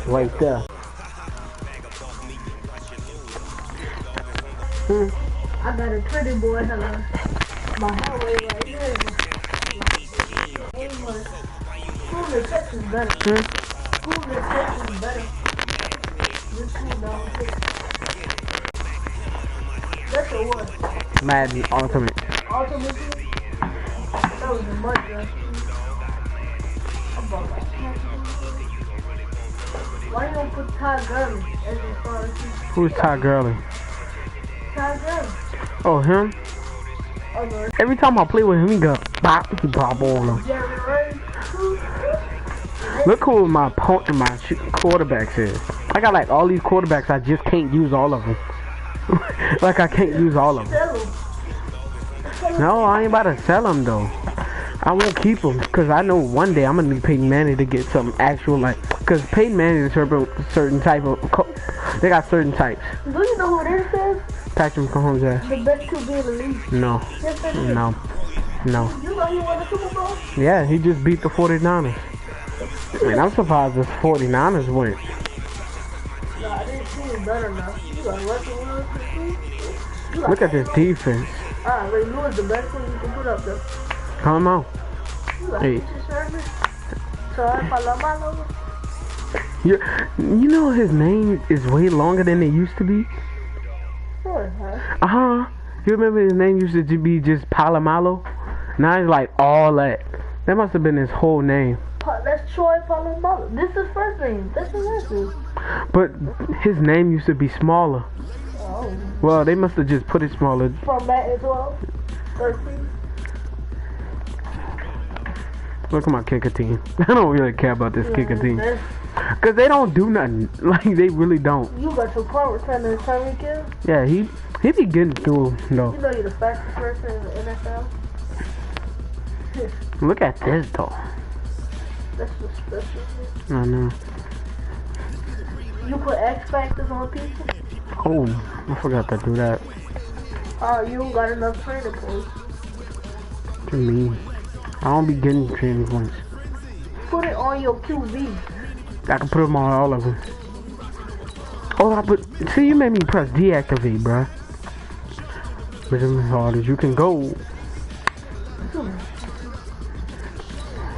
Right there. I got a pretty boy, hello. My highway right here. School in Texas is better. School in Texas is better. This school down here. That's a what? Madden Ultimate. Ultimate team? That was a mud dress. I'm about like why you don't put Todd Gurley as your father? Who's Todd Gurley? Todd Gurley. Oh, him? Oh, no. Every time I play with him, he go bop, he pop on him. Jerry Rice. Look who my quarterbacks is. I got like all these quarterbacks, I just can't use all of them. Like I can't use all of them. Sell him. No, I ain't about to sell them though. I won't keep them because I know one day I'm gonna need Peyton Manning to get some actual like. Because Peyton Manning is certain type of. They got certain types. Do you know who this is? Patrick Mahomes. The best QB in the league. No. Yes, that is. No. No. You know he won the Super Bowl? Yeah, he just beat the 49ers. And I'm surprised the 49ers went. Nah, this team is better now. You got Russell Wilson. Look at this defense. Alright, Ray Lewis the best thing you can put up there. Come on. You got Hey. Richard Sherman. Sorry, Palomalo. You know his name is way longer than it used to be? What, huh? Uh-huh. You remember his name used to be just Palomalo? Now it's like all that. That must have been his whole name. That's Troy Palomalo. This is his first name. That's his last name. But his name used to be smaller. Oh. Well, they must have just put it smaller. From Madden 12, 13. Look at my kicker team. I don't really care about this kicker team. Because they don't do nothing. Like, they really don't. You got your punt returner, Tyreek Hill. Yeah, he be getting through, though. You know you're the fastest person in the NFL. Look at this, though. That's just special. I know. You put X factors on people? Oh, I forgot to do that. Oh, you don't got enough training points. To me, I don't be getting training points. Put it on your QB. I can put them on all of them. Oh, but see, you made me press deactivate, bruh. But as hard as you can go.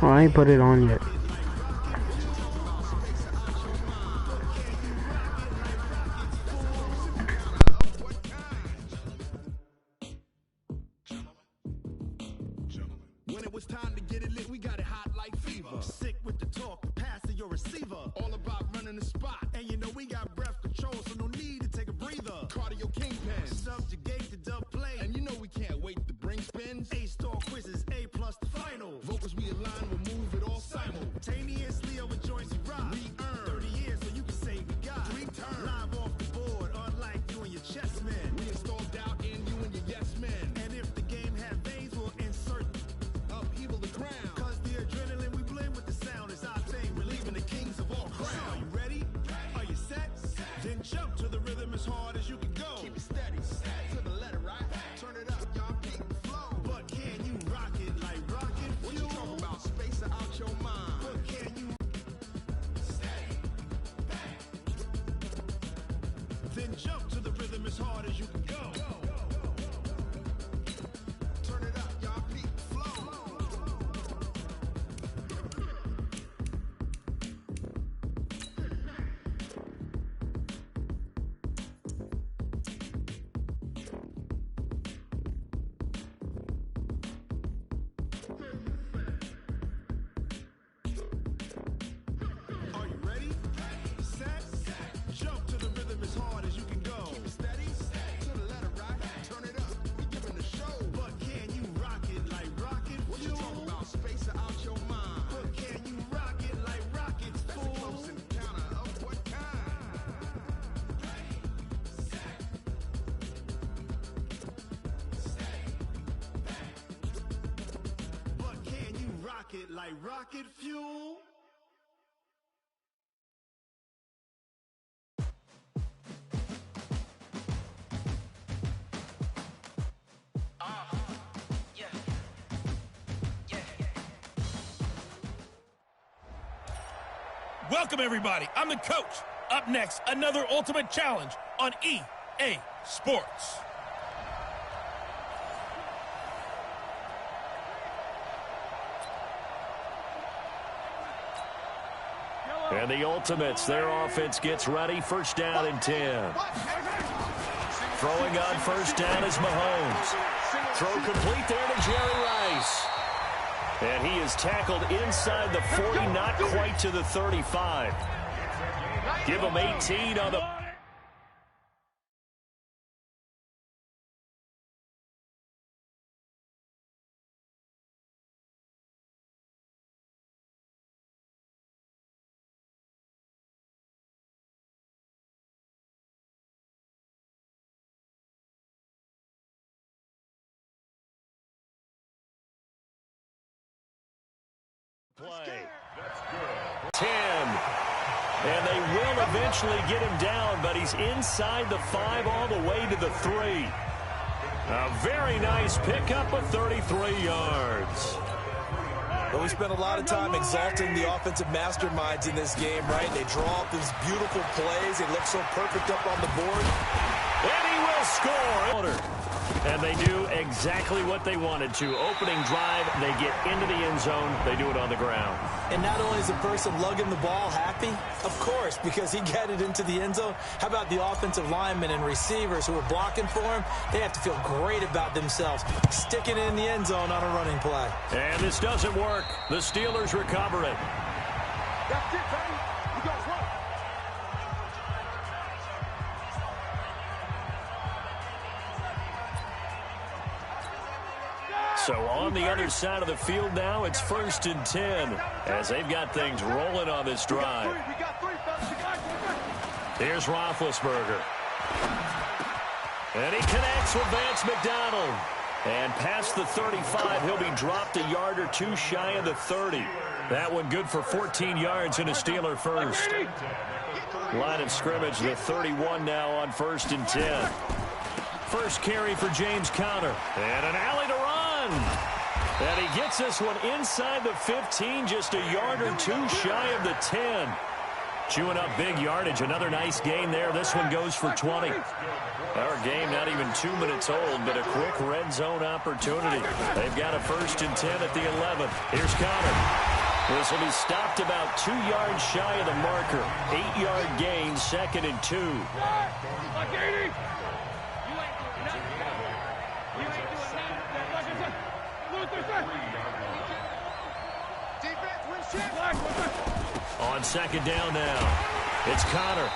Oh, I ain't put it on yet. When it was time to get it lit, we got it hot like fever. Sick with the talk, pass to your receiver. All about running the spot. And you know we got breath control, so no need to take a breather. Cardio kingpin, subjugate the dub play. And you know we can't wait to bring spins. A-star quizzes, A+ the final. Vocals we align, we'll move it all simultaneously over joints we rock. We earn 30 years, so you can say we got 3 turns. Live off the board, unlike you and your chess men. We installed doubt in you and your yes men. And if the game had veins, we'll insert upheaval the crown. Cause the adrenaline we blend with the sound is our thing. We're leaving the kings of all crowns. Are you ready? Are you set? Then jump to the rhythm as hard as you can go. Keep it steady, to the letter, right? Turn it up, y'all keep the flow. But can you rock it like rocket fuel? What you talking about? Space out your mind. But can you then jump to the rhythm as hard as you can go. Turn it up, y'all keep the flow. Are you ready? Set. Jump to the rhythm as hard as you can go. Keep it steady. To the letter, right? Turn it up. We giving the show. But can you rock it like rocket fuel? What you talking about? Space out your mind. But can you rock it like rockets, fool? That's a close encounter of what kind? But can you rock it like rocket fuel? Welcome, everybody. I'm the coach. Up next, another Ultimate Challenge on EA Sports. And the Ultimates, their offense gets ready. First down and 10. Throwing on first down is Mahomes. Throw complete there to Jerry Rice. And he is tackled inside the 40, not quite to the 35. Give him 18 on the... play. 10. And they will eventually get him down, but he's inside the 5 all the way to the 3. A very nice pickup of 33 yards. Well, we spent a lot of time exalting the offensive masterminds in this game, right? They draw up these beautiful plays. They look so perfect up on the board. And he will score. And they do exactly what they wanted to. Opening drive, they get into the end zone. They do it on the ground. And not only is the person lugging the ball happy, of course, because he got it into the end zone. How about the offensive linemen and receivers who are blocking for him? They have to feel great about themselves, sticking it in the end zone on a running play. And this doesn't work. The Steelers recover it. That's it, baby. We got one. So on the other side of the field now, it's 1st and 10 as they've got things rolling on this drive. Here's Roethlisberger. And he connects with Vance McDonald. And past the 35, he'll be dropped a yard or two shy of the 30. That one good for 14 yards and a Steeler first. Line of scrimmage, the 31 now on 1st and 10. First carry for James Conner. And an alley to run. And he gets this one inside the 15, just a yard or two shy of the 10. Chewing up big yardage. Another nice gain there. This one goes for 20. Our game not even 2 minutes old, but a quick red zone opportunity. They've got a 1st and 10 at the 11. Here's Conner. This will be stopped about 2 yards shy of the marker. 8-yard gain, 2nd and 2. On 2nd down now, it's Conner.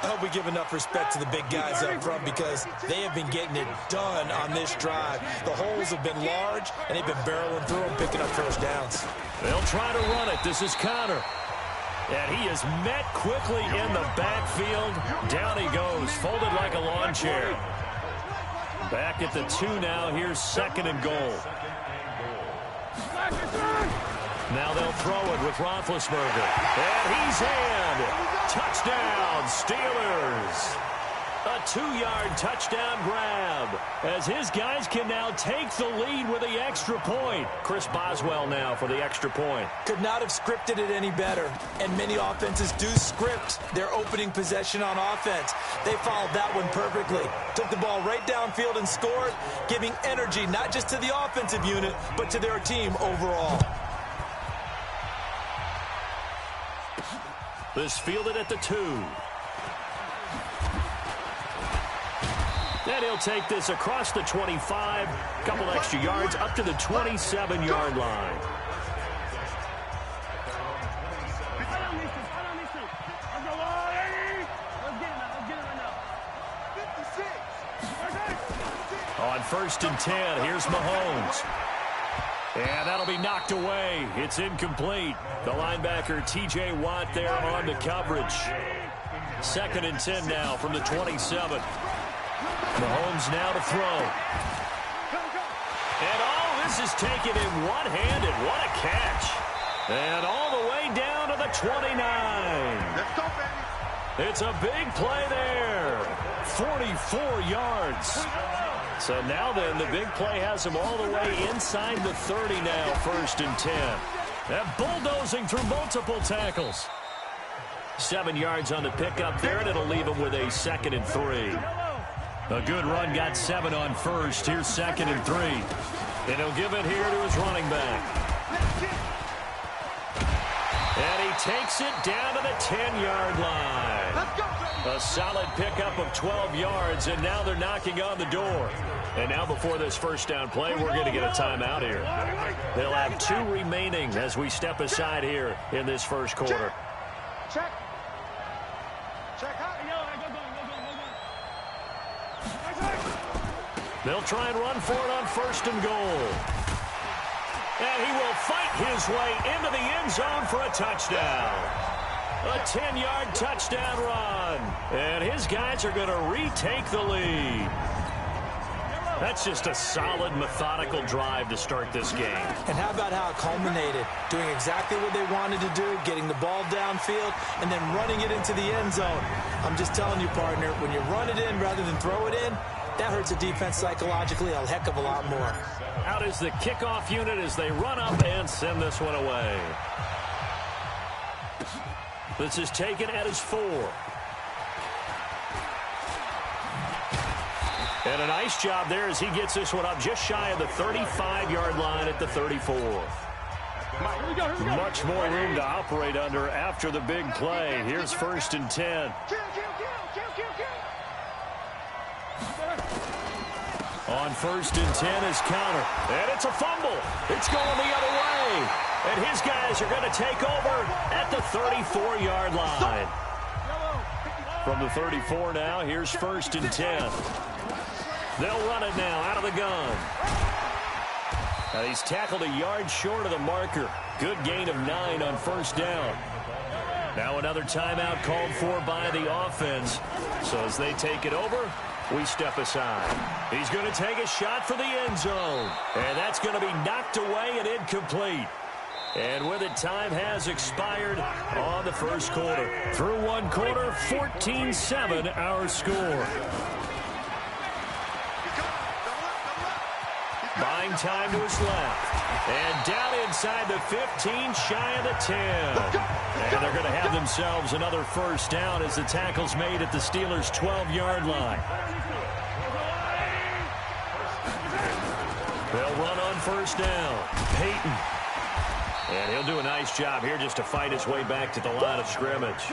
I hope we give enough respect to the big guys up front because they have been getting it done on this drive. The holes have been large, and they've been barreling through them, picking up first downs. They'll try to run it. This is Conner. And he is met quickly in the backfield. Down he goes, folded like a lawn chair. Back at the 2 now. Here's 2nd and goal. Now they'll throw it with Roethlisberger. And he's in. Touchdown, Steelers. A 2-yard touchdown grab as his guys can now take the lead with the extra point. Chris Boswell now for the extra point. Could not have scripted it any better. And many offenses do script their opening possession on offense. They followed that one perfectly. Took the ball right downfield and scored, giving energy not just to the offensive unit, but to their team overall. This fielded at the 2. And he'll take this across the 25, couple extra yards up to the 27-yard line. On 1st and 10, here's Mahomes. And that'll be knocked away. It's incomplete. The linebacker, T.J. Watt, there on the coverage. 2nd and 10 now from the 27. Mahomes now to throw. And all this is taken in one-handed. What a catch. And all the way down to the 29. Let's go, baby. It's a big play there. 44 yards. So now then, the big play has him all the way inside the 30 now, 1st and 10. And bulldozing through multiple tackles. 7 yards on the pickup there, and it'll leave him with a 2nd and 3. A good run got 7 on first. Here's 2nd and 3. And he'll give it here to his running back. And he takes it down to the 10-yard line. A solid pickup of 12 yards, and now they're knocking on the door. And now before this first down play, we're going to get a timeout here. They'll have 2 remaining as we step aside here in this first quarter. Check. They'll try and run for it on 1st and goal. And he will fight his way into the end zone for a touchdown. A 10-yard touchdown run. And his guys are going to retake the lead. That's just a solid, methodical drive to start this game. And how about how it culminated? Doing exactly what they wanted to do, getting the ball downfield, and then running it into the end zone. I'm just telling you, partner, when you run it in rather than throw it in, that hurts a defense psychologically a heck of a lot more. Out is the kickoff unit as they run up and send this one away. This is taken at his 4. And a nice job there as he gets this one up just shy of the 35-yard line at the 34. Much more room to operate under after the big play. Here's 1st and 10. On 1st and 10 is counter. And it's a fumble. It's going the other way. And his guys are going to take over at the 34-yard line. From the 34 now, here's 1st and 10. They'll run it now out of the gun. Now he's tackled a yard short of the marker. Good gain of 9 on 1st down. Now another timeout called for by the offense. So as they take it over, we step aside. He's going to take a shot for the end zone. And that's going to be knocked away and incomplete. And with it, time has expired on the first quarter. Through one quarter, 14-7 our score. Buying time to his left. And down inside the 15, shy of the 10. And they're going to have themselves another first down as the tackle's made at the Steelers' 12-yard line. They'll run on 1st down. Peyton. And he'll do a nice job here just to fight his way back to the line of scrimmage.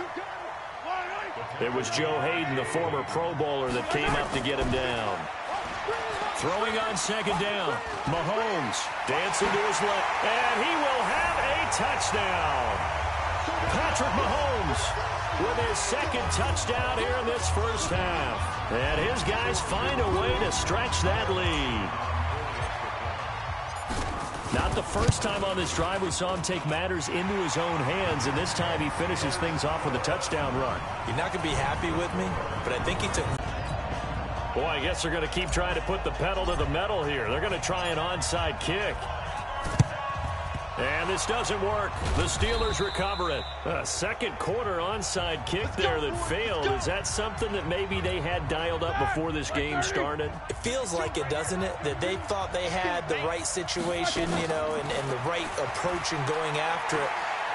It was Joe Hayden, the former Pro Bowler, that came up to get him down. Throwing on 2nd down. Mahomes dancing to his left. And he will have a touchdown. Patrick Mahomes with his 2nd touchdown here in this first half. And his guys find a way to stretch that lead. Not the first time on this drive we saw him take matters into his own hands, and this time he finishes things off with a touchdown run. You're not going to be happy with me, but I think he took... Boy, I guess they're going to keep trying to put the pedal to the metal here. They're going to try an onside kick. And this doesn't work. The Steelers recover it. A second quarter onside kick there that failed. Is that something that maybe they had dialed up before this game started? It feels like it, doesn't it? That they thought they had the right situation, you know, and the right approach in going after it.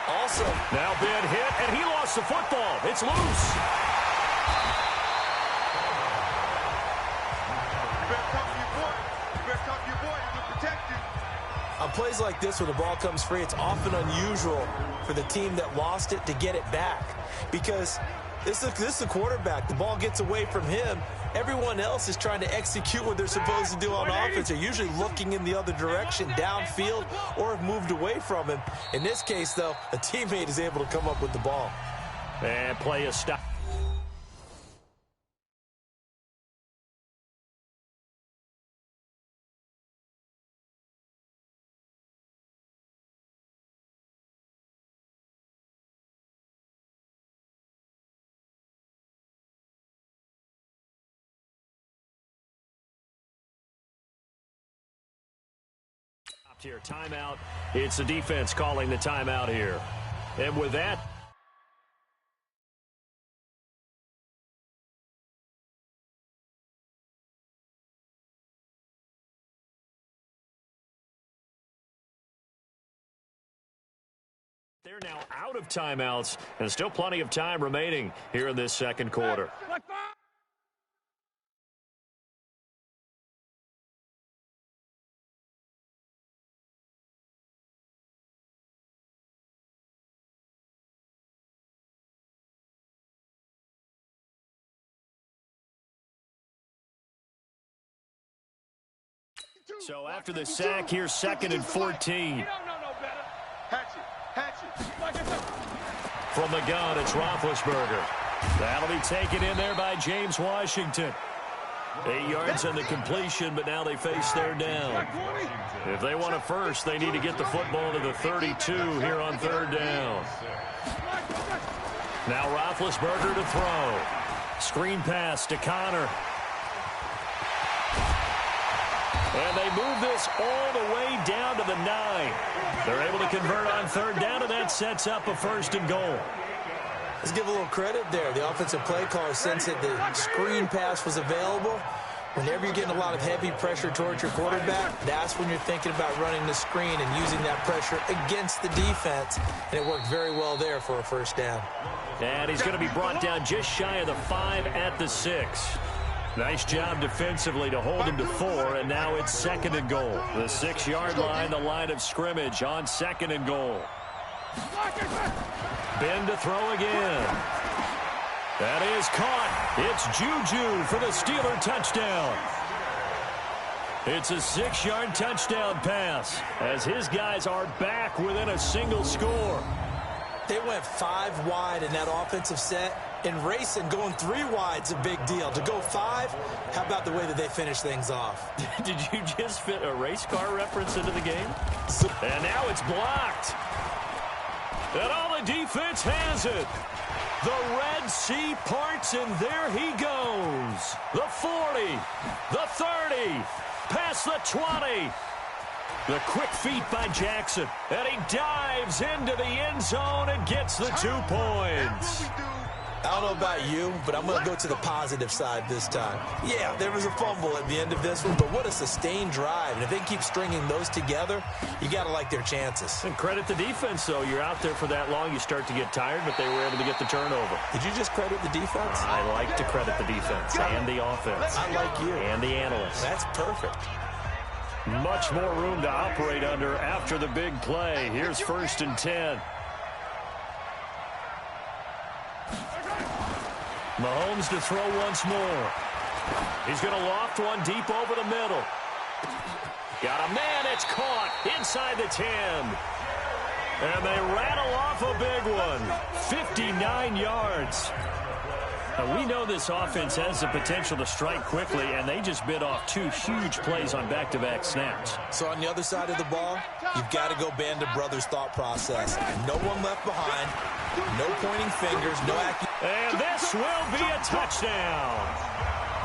Also, now Ben hit, and he lost the football. It's loose. On plays like this where the ball comes free, it's often unusual for the team that lost it to get it back. Because this is the quarterback. The ball gets away from him. Everyone else is trying to execute what they're supposed to do on offense. They're usually looking in the other direction, downfield, or have moved away from him. In this case, though, a teammate is able to come up with the ball. And play a stop. Here, timeout. It's the defense calling the timeout here. And with that, They're now out of timeouts, and still plenty of time remaining here in this second quarter. So after the sack, here's 2nd and 14. From the gun, it's Roethlisberger. That'll be taken in there by James Washington. 8 yards on the completion, but now they face their down. If they want a first, they need to get the football to the 32 here on 3rd down. Now Roethlisberger to throw. Screen pass to Connor. And they move this all the way down to the 9. They're able to convert on 3rd down, and that sets up a 1st and goal. Let's give a little credit there. The offensive play caller sensed that the screen pass was available. Whenever you're getting a lot of heavy pressure towards your quarterback, that's when you're thinking about running the screen and using that pressure against the defense. And it worked very well there for a 1st down. And he's going to be brought down just shy of the 5 at the 6. Nice job defensively to hold him to 4, and now it's 2nd and goal. The 6-yard line, the line of scrimmage on 2nd and goal. Ben to throw again. That is caught. It's Juju for the Steeler touchdown. It's a 6-yard touchdown pass as his guys are back within a single score. They went 5 wide in that offensive set. And racing, going 3 wide's a big deal. To go 5, how about the way that they finish things off? Did you just fit a race car reference into the game? And now it's blocked. And all the defense has it. The Red Sea parts, and there he goes. The 40, the 30, past the 20. The quick feet by Jackson. And he dives into the end zone and gets the 2 points. I don't know about you, but I'm going to go to the positive side this time. Yeah, there was a fumble at the end of this one, but what a sustained drive. And if they keep stringing those together, you got to like their chances. And credit the defense, though. You're out there for that long, you start to get tired, but they were able to get the turnover. Did you just credit the defense? I like to credit the defense and the offense. I like you. And the analysts. That's perfect. Much more room to operate under after the big play. Here's 1st and 10. Mahomes to throw once more. He's going to loft one deep over the middle. Got a man. It's caught inside the 10. And they rattle off a big one. 59 yards. Now, we know this offense has the potential to strike quickly, and they just bit off 2 huge plays on back-to-back snaps. So on the other side of the ball, you've got to go Band of Brothers thought process. No one left behind. No pointing fingers. No acting. And this will be a touchdown.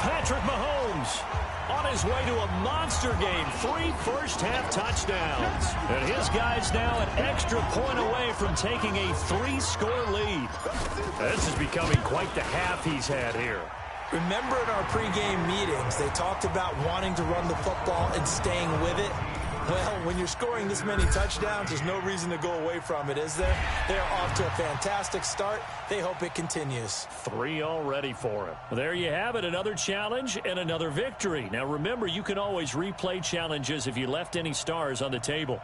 Patrick Mahomes on his way to a monster game. 3 first-half touchdowns. And his guys now an extra point away from taking a 3-score lead. This is becoming quite the half he's had here. Remember in our pregame meetings, they talked about wanting to run the football and staying with it. Well, when you're scoring this many touchdowns, there's no reason to go away from it, is there? They're off to a fantastic start. They hope it continues. 3 already for him. There you have it, another challenge and another victory. Now remember, you can always replay challenges if you left any stars on the table.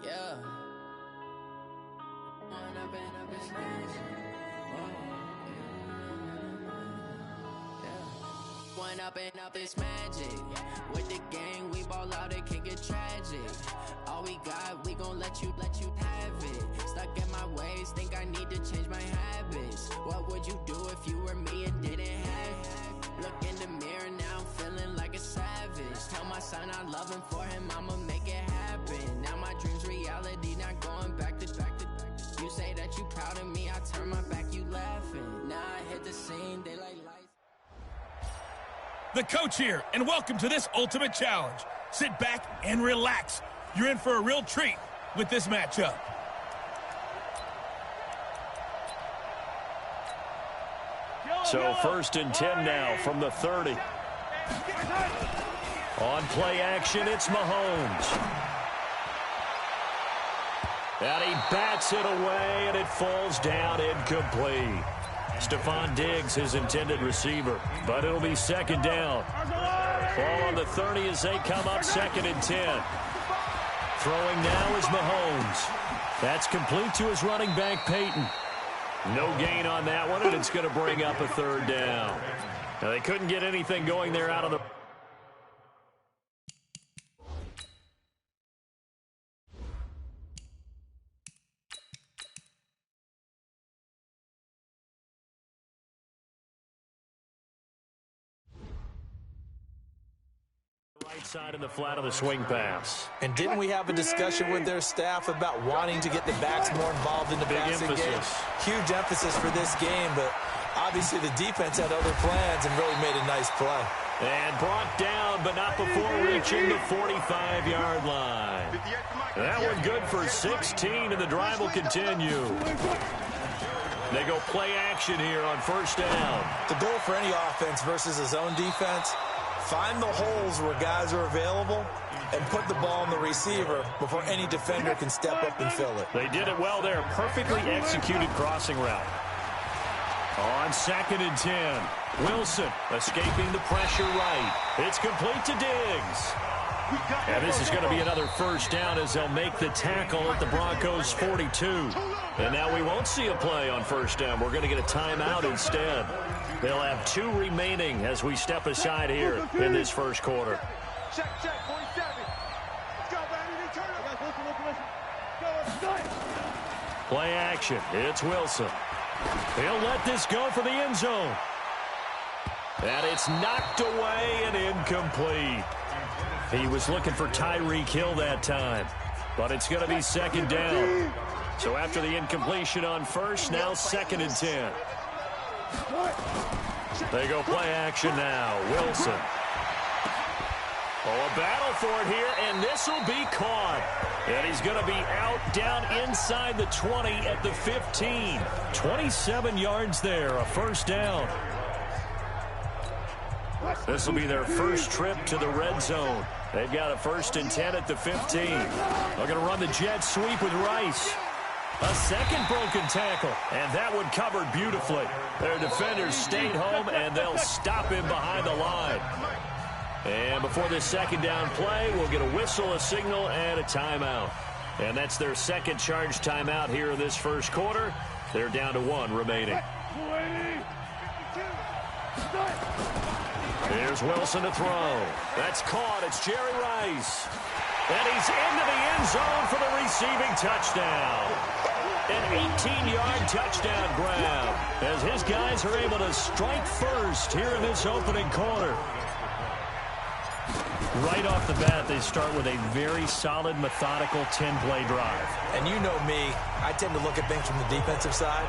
Yeah. One up and up is magic. With the gang, we ball out, it can get tragic. All we got, we gon' let you have it. Stuck in my ways, think I need to change my habits. What would you do if you were me and didn't have it? Look in the mirror, now I'm feeling like a savage. Tell my son I love him, for him I'ma make it happen. Now my dream's reality, not going back to back. You say that you proud of me, I turn my back, you laughing. Now I hit the scene, they like lights. The coach here, and welcome to this ultimate challenge. Sit back and relax. You're in for a real treat with this matchup. So 1st and 10 now from the 30. On play action, it's Mahomes. And he bats it away, and it falls down incomplete. Stephon Diggs, his intended receiver, but it'll be 2nd down. Ball on the 30 as they come up 2nd and 10. Throwing now is Mahomes. That's complete to his running back, Peyton. No gain on that one, and it's going to bring up a 3rd down. Now, they couldn't get anything going there out of the... right side in the flat of the swing pass. And didn't we have a discussion with their staff about wanting to get the backs more involved in the passing game? Huge emphasis for this game, but obviously the defense had other plans and really made a nice play. And brought down, but not before reaching the 45-yard line. That one good for 16, and the drive will continue. They go play action here on 1st down. The goal for any offense versus a zone defense, find the holes where guys are available and put the ball in the receiver before any defender can step up and fill it. They did it well there. Perfectly executed crossing route. On 2nd and 10, Wilson escaping the pressure right. It's complete to Diggs. And this is going to be another 1st down as they'll make the tackle at the Broncos' 42. And now we won't see a play on 1st down. We're going to get a timeout instead. They'll have 2 remaining as we step aside here in this 1st quarter. Check, 47. Let's go, baby. Turn it. Play action. It's Wilson. He'll let this go for the end zone. And it's knocked away and incomplete. He was looking for Tyreek Hill that time. But it's going to be 2nd down. So after the incompletion on 1st, now 2nd and 10. They go play action now. Wilson. Oh, a battle for it here, and this will be caught. And he's going to be out down inside the 20 at the 15. 27 yards there, a 1st down. This will be their first trip to the red zone. They've got a 1st and 10 at the 15. They're going to run the jet sweep with Rice. A second broken tackle, and that one covered beautifully. Their defenders stayed home, and they'll stop him behind the line. And before this 2nd down play, we'll get a whistle, a signal, and a timeout. And that's their 2nd charge timeout here in this 1st quarter. They're down to 1 remaining. Here's Wilson to throw. That's caught. It's Jerry Rice. And he's into the end zone for the receiving touchdown. An 18-yard touchdown grab as his guys are able to strike first here in this opening quarter. Right off the bat, they start with a very solid, methodical 10-play drive. And you know me, I tend to look at things from the defensive side.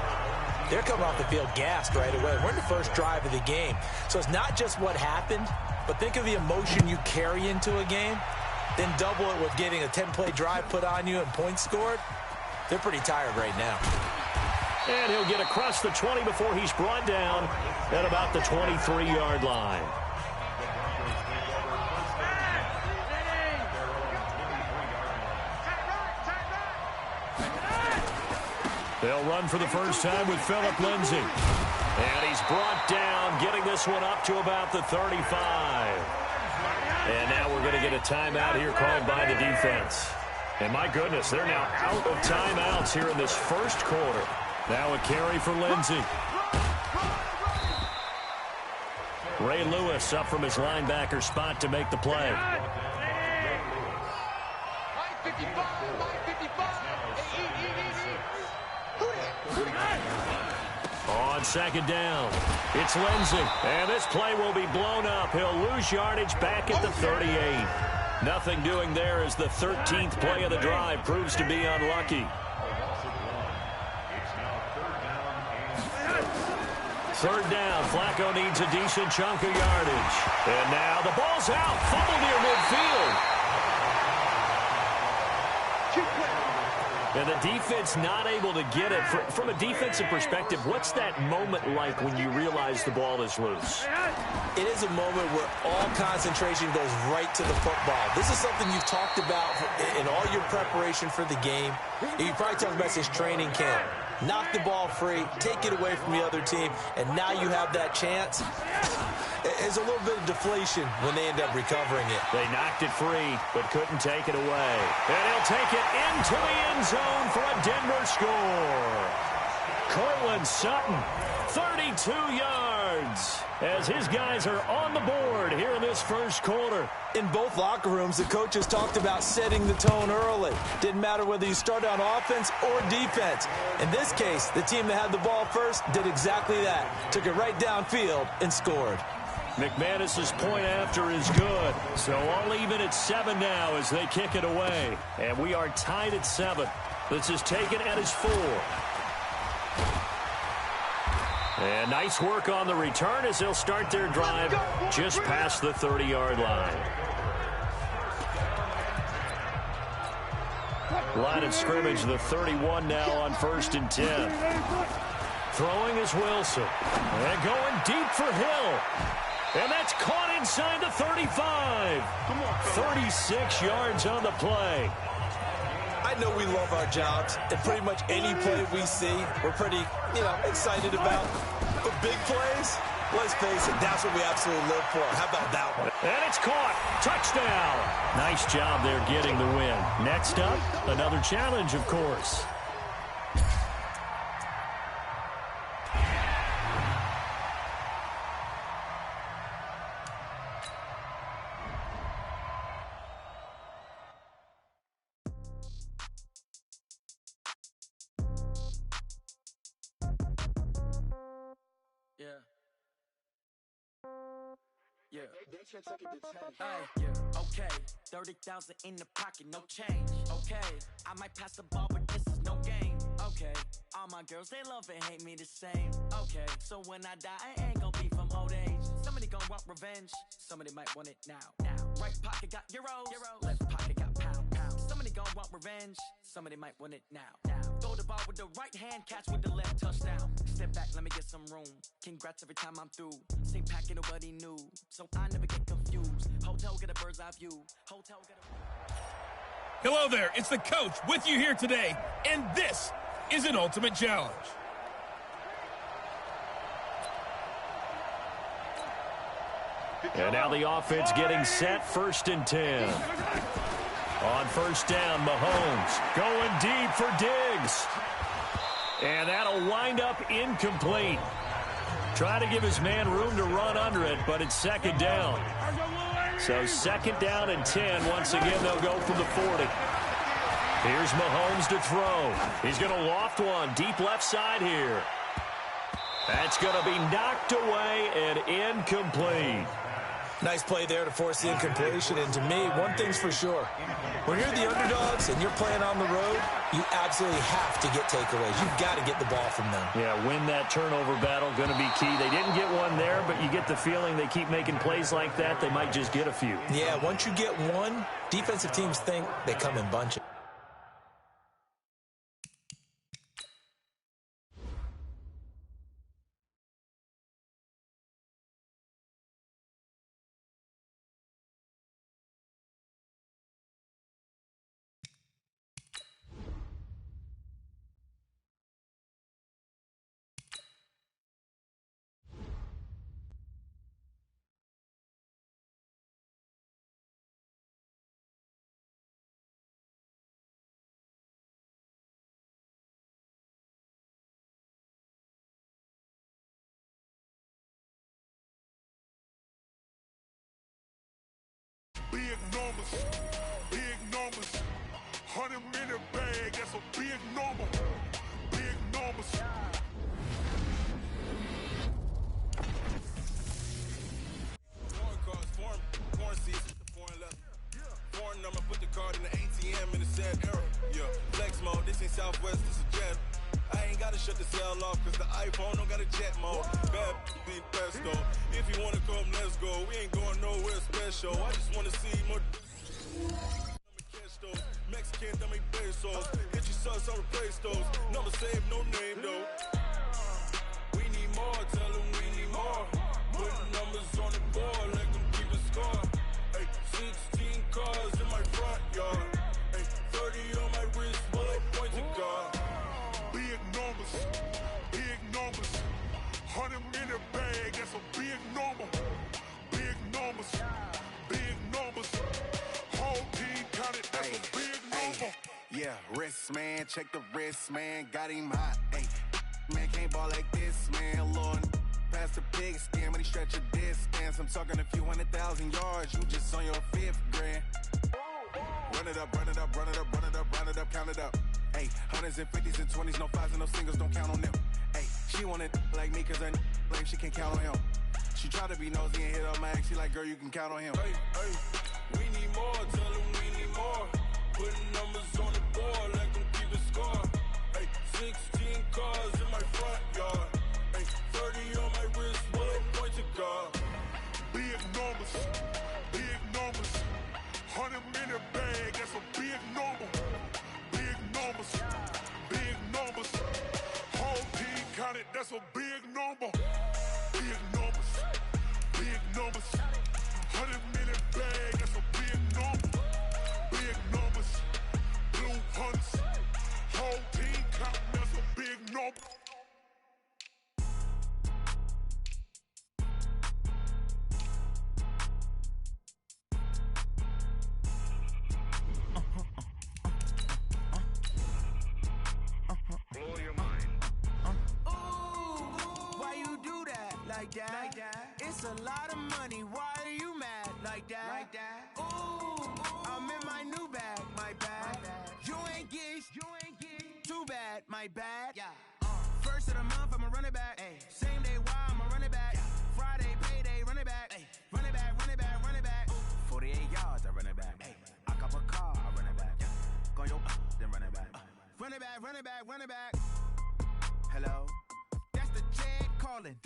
They're coming off the field gassed right away. We're in the first drive of the game. So it's not just what happened, but think of the emotion you carry into a game. Then double it with getting a 10-play drive put on you and points scored. They're pretty tired right now. And he'll get across the 20 before he's brought down at about the 23-yard line. They'll run for the first time with Phillip Lindsay. And he's brought down, getting this one up to about the 35. And now we're going to get a timeout here called by the defense. And my goodness, they're now out of timeouts here in this 1st quarter. Now a carry for Lindsay. Ray Lewis up from his linebacker spot to make the play. On 2nd down, it's Lindsay, and this play will be blown up. He'll lose yardage back at the 38. Nothing doing there as the 13th play of the drive proves to be unlucky. 3rd down, Flacco needs a decent chunk of yardage. And now the ball's out, fumble near midfield. And the defense not able to get it. From a defensive perspective, what's that moment like when you realize the ball is loose? It is a moment where all concentration goes right to the football. This is something you've talked about in all your preparation for the game. You probably talked about since training camp. Knock the ball free, take it away from the other team, and now you have that chance. It's a little bit of deflation when they end up recovering it. They knocked it free, but couldn't take it away. And he'll take it into the end zone for a Denver score. Cortland Sutton, 32 yards, as his guys are on the board here in this first quarter. In both locker rooms, the coaches talked about setting the tone early. Didn't matter whether you started on offense or defense. In this case, the team that had the ball first did exactly that. Took it right downfield and scored. McManus's point after is good. So all even at 7 now as they kick it away. And we are tied at 7. This is taken at his 4. And nice work on the return as they'll start their drive just past the 30-yard line. Line of scrimmage, the 31 now on 1st and 10. Throwing is Wilson. And going deep for Hill. And that's caught inside the 35. 36 yards on the play. I know we love our jobs, and pretty much any play we see, we're pretty, excited about. But big plays, let's face it, that's what we absolutely live for. How about that one? And it's caught. Touchdown. Nice job there getting the win. Next up, another challenge, of course. Okay, 30,000 in the pocket, no change. Okay, I might pass the ball, but this is no game. Okay, all my girls, they love and hate me the same. Okay, so when I die, I ain't gonna be from old age. Somebody gonna want revenge, somebody might want it now. Right pocket got euros, left pocket got pounds. Somebody gonna want revenge, somebody might want it now. Throw the ball with the right hand, catch with the left, touchdown. Step back, let me get some room. Congrats every time I'm through. Same packet, nobody knew, so I never get confused. Hotel get a bird's eye view. Hotel get a... Hello there, it's the coach with you here today, and this is an ultimate challenge. And now the offense getting set, 1st and 10. On 1st down, Mahomes going deep for Diggs. And that'll wind up incomplete. Trying to give his man room to run under it, but it's 2nd down. So 2nd down and 10. Once again, they'll go from the 40. Here's Mahomes to throw. He's going to loft one deep left side here. That's going to be knocked away and incomplete. Nice play there to force the incompletion. And to me, one thing's for sure. When you're the underdogs and you're playing on the road, you absolutely have to get takeaways. You've got to get the ball from them. Yeah, win that turnover battle, going to be key. They didn't get one there, but you get the feeling they keep making plays like that, they might just get a few. Yeah, once you get one, defensive teams think they come in bunches. Big numbers, 100 minute bag, that's a big number, big numbers. Foreign cards, foreign seats, foreign leather, foreign number, put the card in the ATM in the sad era, yeah, flex mode, this ain't Southwest, this is Jet. I ain't gotta shut the cell off, cause the iPhone don't got a jet mode. Bad beat pesto. If you wanna come, let's go. We ain't going nowhere special. I just wanna see more. Mexican, that make pesos. Get your sus on the Play Stores. Number save, no name though. We need more, tell them we need more. Putting numbers on the board, let them keep a score. Ay, 16 cars in my front yard. Ay, 30 on my wrist, bullet point to God. Big numbers, big numbers. 100 in the bag, that's a big number. Big numbers, big numbers. Whole team counted, that's a big number. Yeah, wrist man, check the wrist man, got him hot. Ay, man can't ball like this, man. Lord, past the pig skin, but he stretch a distance. I'm talking a few 100,000 yards, you just on your 5th grand. Run it up, run it up, run it up, run it up, run it up, count it up. Ay, 100s and 50s and 20s, no 5s and no singles, don't count on them. Ay, she wanted like me, cause her like she can't count on him. She tried to be nosy and hit up my ex, she like, girl, you can count on him. Ay, ay, we need more, tell them we need more. Putting numbers on the board, let them keep a score. Ay, 16 cars in my front yard. Ay, 30 on my wrist, bullet point to God. Big numbers, big numbers. 100 in the bag, that's a big number. Big numbers, big numbers. Whole team counted, that's a big number. Big numbers, big numbers. 100 in the bag, that's a big number. Big numbers, blue hunts. Whole team counting, that's a big number. Like that. It's a lot of money. Why are you mad like that? Like that. Ooh, I'm in my new bag, my bad. You ain't geeks, too bad, my bad. Yeah. First of the month, I'ma run it back. Ay. Same day, why I'ma run it back. Yeah. Friday, payday, run it back. Ay. Run it back, run it back, run it back. 48 yards, I run it back. Ay. I cop a car, I run it back. Yeah. Go your then run it back. Run it back, run it back, run it back. Hello? That's the check calling.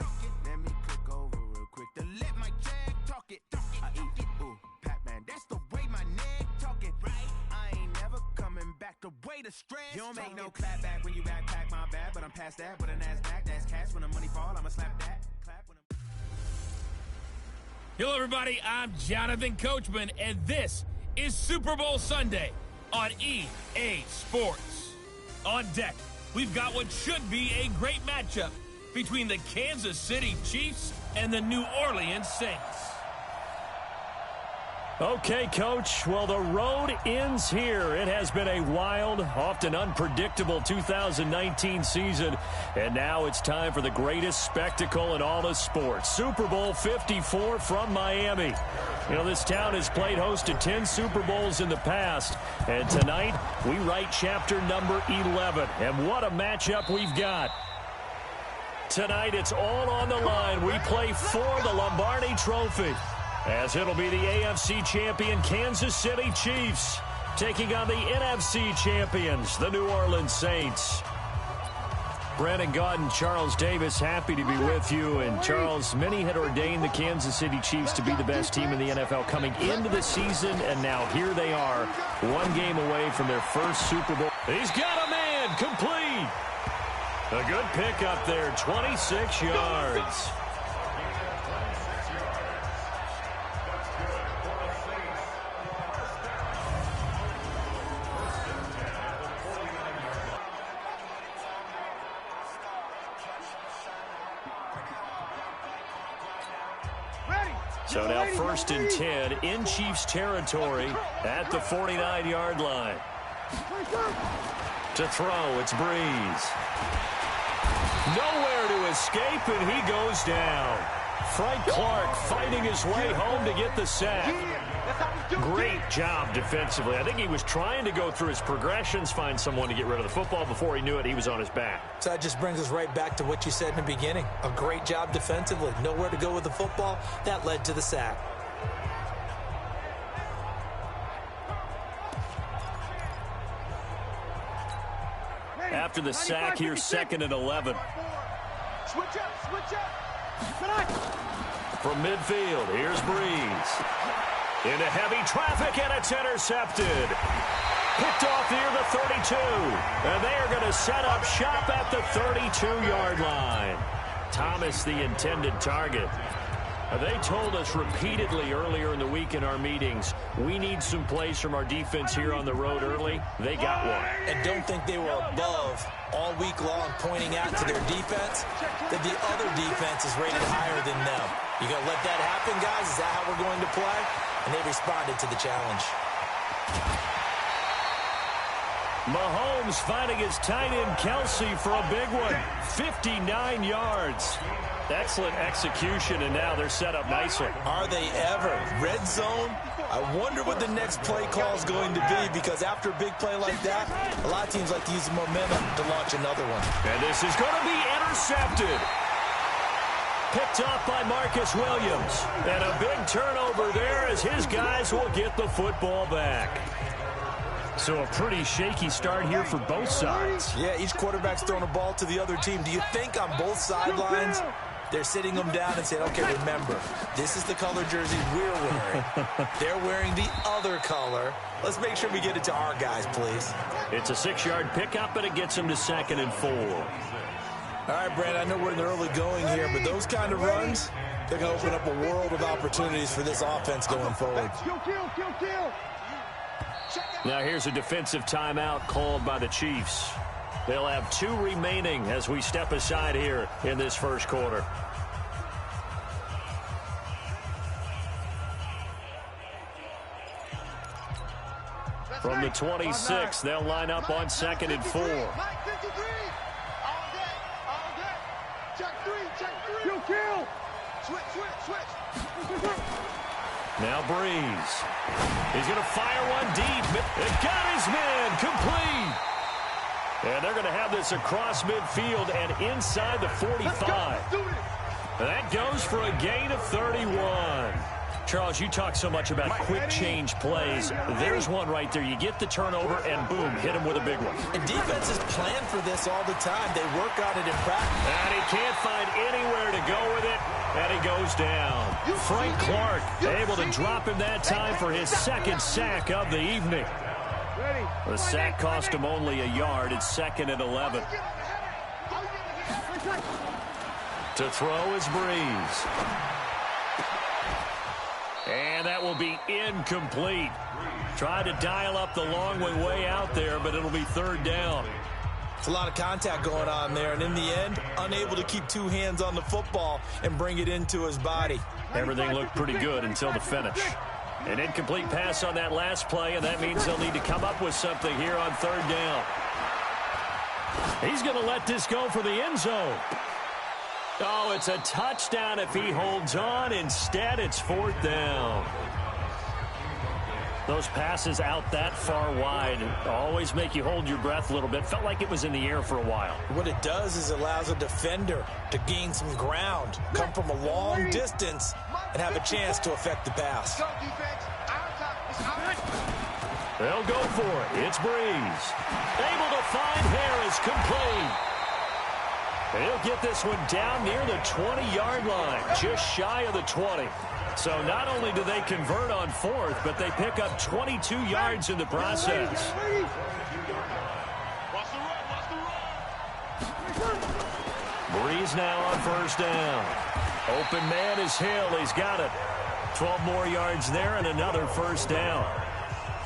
Let me click over real quick to let my check talk it. I eat it, ooh, Pac-Man. That's the way my neck talking, right? I ain't never coming back the way the stress. You don't make no clap back when you backpack my bad, but I'm past that. But an ass back, that's cash. When the money fall, I'ma slap that. Clap when I'm... Hello, everybody. I'm Jonathan Coachman, and this is Super Bowl Sunday on EA Sports. On deck, we've got what should be a great matchup between the Kansas City Chiefs and the New Orleans Saints. Okay, Coach. Well, the road ends here. It has been a wild, often unpredictable 2019 season, and now it's time for the greatest spectacle in all of sports. Super Bowl 54 from Miami. You know, this town has played host to 10 Super Bowls in the past, and tonight we write chapter number 11. And what a matchup we've got. Tonight it's all on the line. We play for the Lombardi Trophy, as it'll be the AFC champion Kansas City Chiefs taking on the NFC champions, the New Orleans Saints. Brandon Gaudin, Charles Davis, happy to be with you. And Charles, many had ordained the Kansas City Chiefs to be the best team in the NFL coming into the season, and now here they are, one game away from their first Super Bowl. He's got a man, complete. A good pick up there, 26 yards. So now 1st and 10 in Chiefs territory at the 49-yard line. To throw, it's Breeze. Nowhere to escape, and he goes down. Frank Clark fighting his way home to get the sack. Great job defensively. I think he was trying to go through his progressions, find someone to get rid of the football. Before he knew it, he was on his back. So that just brings us right back to what you said in the beginning. A great job defensively. Nowhere to go with the football. That led to the sack. After the sack, here's 2nd and 11. Switch up. From midfield, here's Breeze. Into heavy traffic, and it's intercepted. Picked off near the 32. And they are going to set up shop at the 32-yard line. Thomas, the intended target. They told us repeatedly earlier in the week in our meetings, we need some plays from our defense here on the road early. They got one. And don't think they were above all week long pointing out to their defense that the other defense is rated higher than them. You going to let that happen, guys? Is that how we're going to play? And they responded to the challenge. Mahomes finding his tight end Kelsey for a big one. 59 yards. Excellent execution, and now they're set up nicely. Are they ever? Red zone? I wonder what the next play call is going to be, because after a big play like that, a lot of teams like to use the momentum to launch another one. And this is going to be intercepted. Picked off by Marcus Williams. And a big turnover there as his guys will get the football back. So a pretty shaky start here for both sides. Yeah, each quarterback's throwing a ball to the other team. Do you think on both sidelines they're sitting them down and saying, okay, remember, this is the color jersey we're wearing. They're wearing the other color. Let's make sure we get it to our guys, please. It's a 6-yard pickup, but it gets them to 2nd and 4. All right, Brad, I know we're in the early going here, but those kind of runs, they're going to open up a world of opportunities for this offense going forward. Now here's a defensive timeout called by the Chiefs. They'll have 2 remaining as we step aside here in this first quarter. From the 26, they'll line up on 2nd and 4. Now Breeze. He's going to fire one deep. It got his man complete. And they're going to have this across midfield and inside the 45. That goes for a gain of 31. Charles, you talk so much about quick change plays. There's one right there. You get the turnover and boom, hit him with a big one. And defenses plan for this all the time. They work on it in practice. And he can't find anywhere to go with it. And he goes down. Frank Clark able to drop him that time for his 2nd sack of the evening. The sack cost him only a yard. It's 2nd and 11. To throw is Breeze. And that will be incomplete. Tried to dial up the long way out there, but it'll be 3rd down. It's a lot of contact going on there, and in the end, unable to keep 2 hands on the football and bring it into his body. Everything looked pretty good until the finish. An incomplete pass on that last play, and that means they'll need to come up with something here on 3rd down. He's going to let this go for the end zone. Oh, it's a touchdown if he holds on. Instead, it's 4th down. Those passes out that far wide always make you hold your breath a little bit. Felt like it was in the air for a while. What it does is it allows a defender to gain some ground, come from a long distance, and have a chance to affect the pass. They'll go for it. It's Breeze. Able to find Harris, complete. And he'll get this one down near the 20-yard line, just shy of the 20. So not only do they convert on 4th, but they pick up 22 yards in the process. Breeze now on 1st down. Open man is Hill. He's got it. 12 more yards there and another 1st down.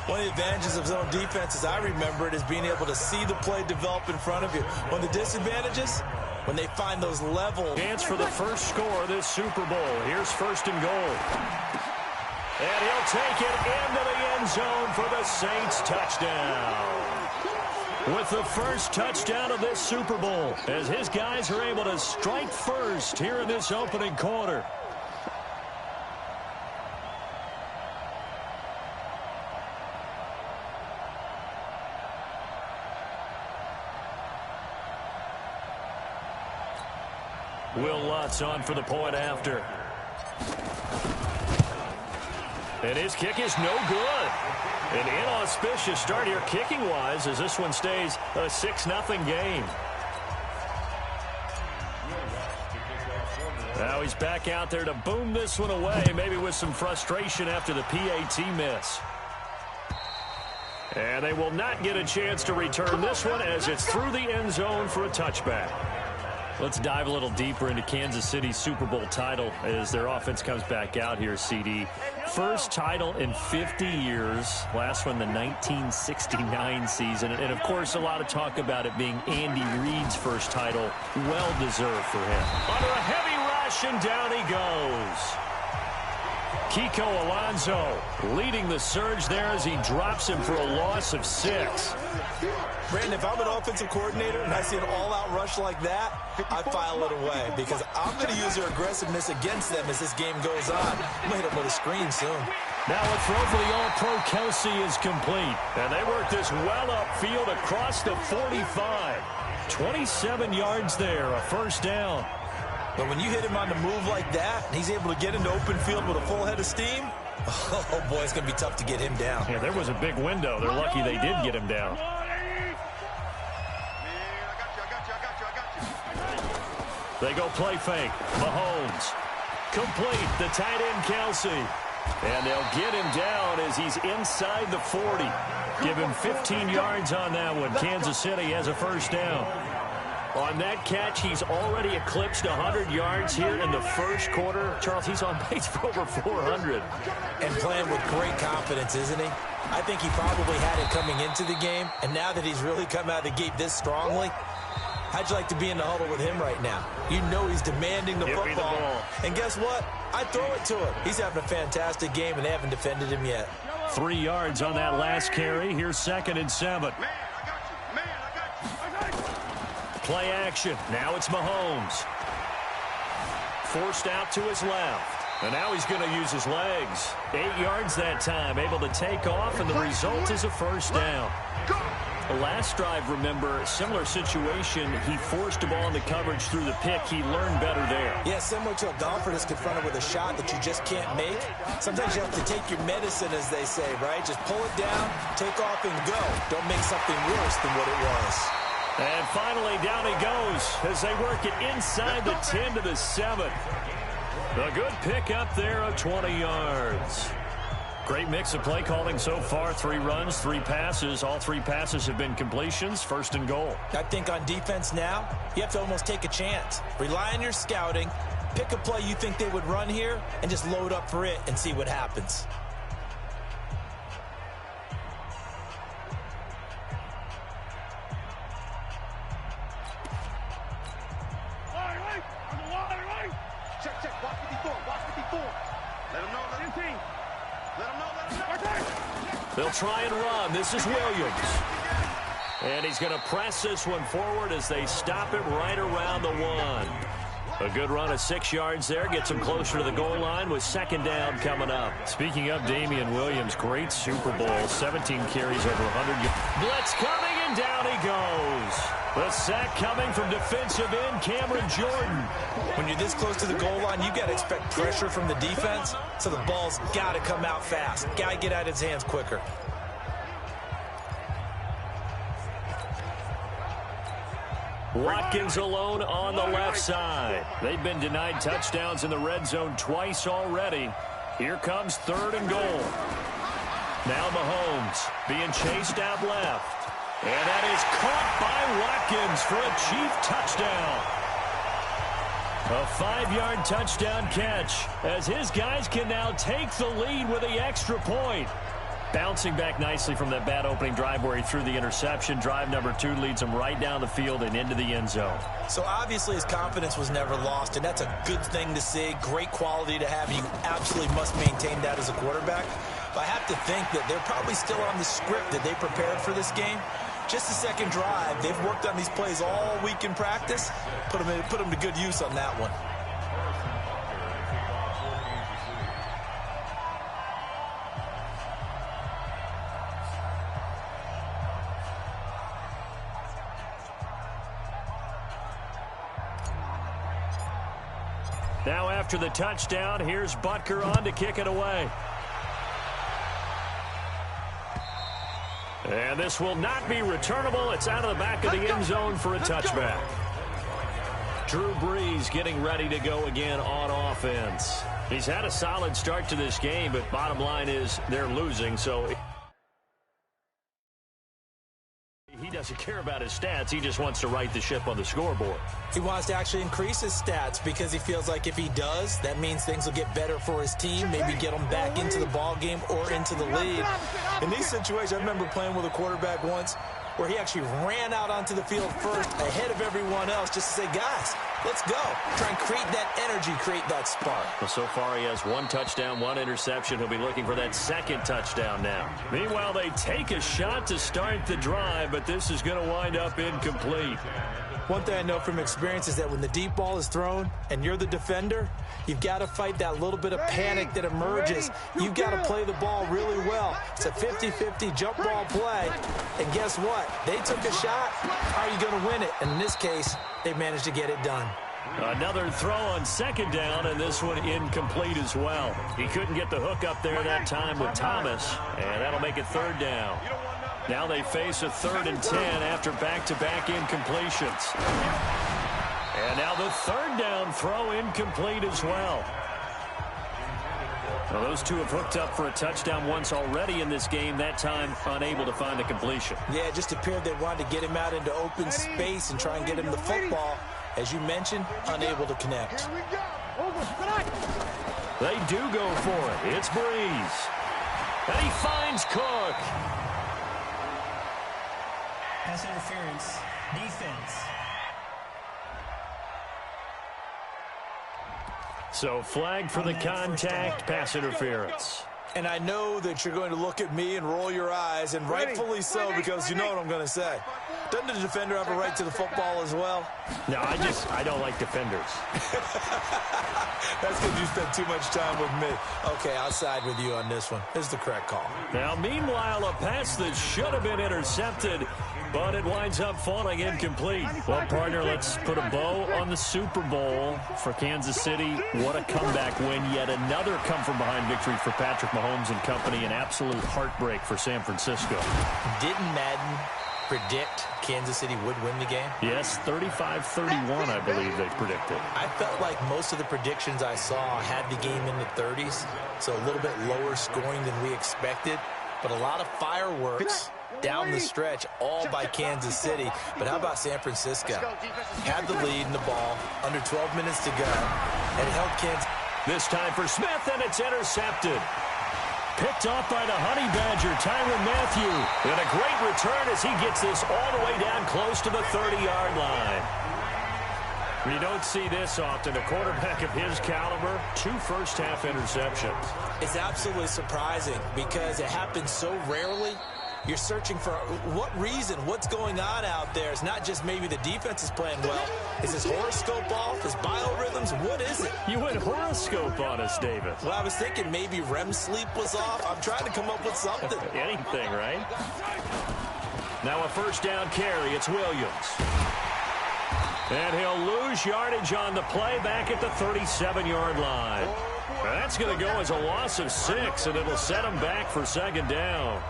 One of the advantages of zone defense, as I remember it, is being able to see the play develop in front of you. One of the disadvantages, when they find those levels. Chance for the first score of this Super Bowl. Here's 1st and goal. And he'll take it into the end zone for the Saints touchdown. With the first touchdown of this Super Bowl, as his guys are able to strike first here in this opening quarter. Will Lutz on for the point after. And his kick is no good. An inauspicious start here kicking-wise as this one stays a 6-0 game. Now he's back out there to boom this one away, maybe with some frustration after the PAT miss. And they will not get a chance to return this one as it's through the end zone for a touchback. Let's dive a little deeper into Kansas City's Super Bowl title as their offense comes back out here, CD. First title in 50 years. Last one, the 1969 season. And, of course, a lot of talk about it being Andy Reid's first title. Well-deserved for him. Under a heavy rush, and down he goes. Kiko Alonso leading the surge there as he drops him for a loss of 6. Brandon, if I'm an offensive coordinator and I see an all-out rush like that, I file it away because I'm going to use their aggressiveness against them as this game goes on. I'm going to hit them with a screen soon. Now a throw for the All-Pro Kelsey is complete. And they work this well upfield across the 45. 27 yards there, a first down. But when you hit him on the move like that, and he's able to get into open field with a full head of steam, oh boy, it's going to be tough to get him down. Yeah, there was a big window. They're lucky they did get him down. They go play fake. Mahomes. Complete. The tight end, Kelsey. And they'll get him down as he's inside the 40. Give him 15 yards on that one. Kansas City has a first down. On that catch, he's already eclipsed 100 yards here in the first quarter. Charles, he's on pace for over 400. And playing with great confidence, isn't he? I think he probably had it coming into the game, and now that he's really come out of the gate this strongly, how'd you like to be in the huddle with him right now? You know he's demanding the football. And guess what? I throw it to him. He's having a fantastic game, and they haven't defended him yet. 3 yards on that last carry. Here's 2nd and 7. Play action. Now it's Mahomes. Forced out to his left. And now he's going to use his legs. 8 yards that time. Able to take off, and the result is a first down. The last drive, remember, similar situation. He forced the ball into coverage through the pick. He learned better there. Yeah, similar to a golfer that's confronted with a shot that you just can't make. Sometimes you have to take your medicine, as they say, right? Just pull it down, take off, and go. Don't make something worse than what it was. And finally, down he goes as they work it inside the 10 to the 7. A good pickup there of 20 yards. Great mix of play calling so far. 3 runs, 3 passes. All 3 passes have been completions. 1st and goal. I think on defense now, you have to almost take a chance. Rely on your scouting. Pick a play you think they would run here and just load up for it and see what happens. They'll try and run. This is Williams. And he's going to press this one forward as they stop him right around the 1. A good run of 6 yards there. Gets him closer to the goal line with 2nd down coming up. Speaking of Damian Williams, great Super Bowl. 17 carries over 100 yards. Blitz coming, and down he goes. The sack coming from defensive end Cameron Jordan. When you're this close to the goal line, you got to expect pressure from the defense, so the ball's got to come out fast. Got to get out of his hands quicker. Watkins alone on the left side. They've been denied touchdowns in the red zone twice already. Here comes 3rd and goal. Now Mahomes being chased out left. And that is caught by Watkins for a Chief touchdown. A 5-yard touchdown catch as his guys can now take the lead with the extra point. Bouncing back nicely from that bad opening drive where he threw the interception. Drive number 2 leads him right down the field and into the end zone. So obviously his confidence was never lost, and that's a good thing to see. Great quality to have. You absolutely must maintain that as a quarterback. But I have to think that they're probably still on the script that they prepared for this game. Just the 2nd drive. They've worked on these plays all week in practice. Put them to good use on that one. Now after the touchdown, here's Butker on to kick it away. And this will not be returnable. It's out of the back of the end zone for a touchback. Drew Brees getting ready to go again on offense. He's had a solid start to this game, but bottom line is they're losing, so doesn't care about his stats. He just wants to right the ship on the scoreboard. He wants to actually increase his stats because he feels like if he does, that means things will get better for his team, maybe get them back into the ball game or into the lead. In these situations, I remember playing with a quarterback once where he actually ran out onto the field first ahead of everyone else just to say, guys, let's go. Try and create that energy, create that spark. Well, so far he has 1 touchdown, 1 interception. He'll be looking for that 2nd touchdown now. Meanwhile, they take a shot to start the drive, but this is going to wind up incomplete. One thing I know from experience is that when the deep ball is thrown and you're the defender, you've got to fight that little bit of panic that emerges. You've got to play the ball really well. It's a 50-50 jump ball play. And guess what? They took a shot. How are you going to win it? And in this case, they managed to get it done. Another throw on 2nd down, and this one incomplete as well. He couldn't get the hook up there that time with Thomas, and that'll make it 3rd down. Now they face a 3rd and 10 after back-to-back incompletions. And now the 3rd down throw incomplete as well. Well, those two have hooked up for a touchdown once already in this game, that time unable to find the completion. Yeah, it just appeared they wanted to get him out into open space and try and get him the football. As you mentioned, unable to connect. They do go for it. It's Breeze. And he finds Cook. Pass interference. Defense. So flag for the contact, pass interference. And I know that you're going to look at me and roll your eyes, and rightfully so, because you know what I'm going to say. Doesn't the defender have a right to the football as well? No, I don't like defenders. That's because you spent too much time with me. Okay, I'll side with you on this one. This is the correct call. Now, meanwhile, a pass that should have been intercepted, but it winds up falling incomplete. Well, partner, let's put a bow on the Super Bowl for Kansas City. What a comeback win. Yet another come-from-behind victory for Patrick Mahomes and company. An absolute heartbreak for San Francisco. Didn't Madden predict Kansas City would win the game? Yes, 35-31, I believe they predicted. I felt like most of the predictions I saw had the game in the 30s, so a little bit lower scoring than we expected, but a lot of fireworks down the stretch, all by Kansas City. But how about San Francisco? Had the lead in the ball, under 12 minutes to go, and held Kansas. This time for Smith, and it's intercepted. Picked off by the Honey Badger, Tyrann Mathieu. And a great return as he gets this all the way down close to the 30-yard line. You don't see this often. A quarterback of his caliber, 2 first-half interceptions. It's absolutely surprising because it happens so rarely. You're searching for what reason, what's going on out there. It's not just maybe the defense is playing well. Is his horoscope off? His biorhythms? What is it? You went horoscope on us, David. Well, I was thinking maybe REM sleep was off. I'm trying to come up with something. Anything, right? Now a first down carry. It's Williams. And he'll lose yardage on the play back at the 37-yard line. That's going to go as a loss of 6, and it'll set him back for 2nd down.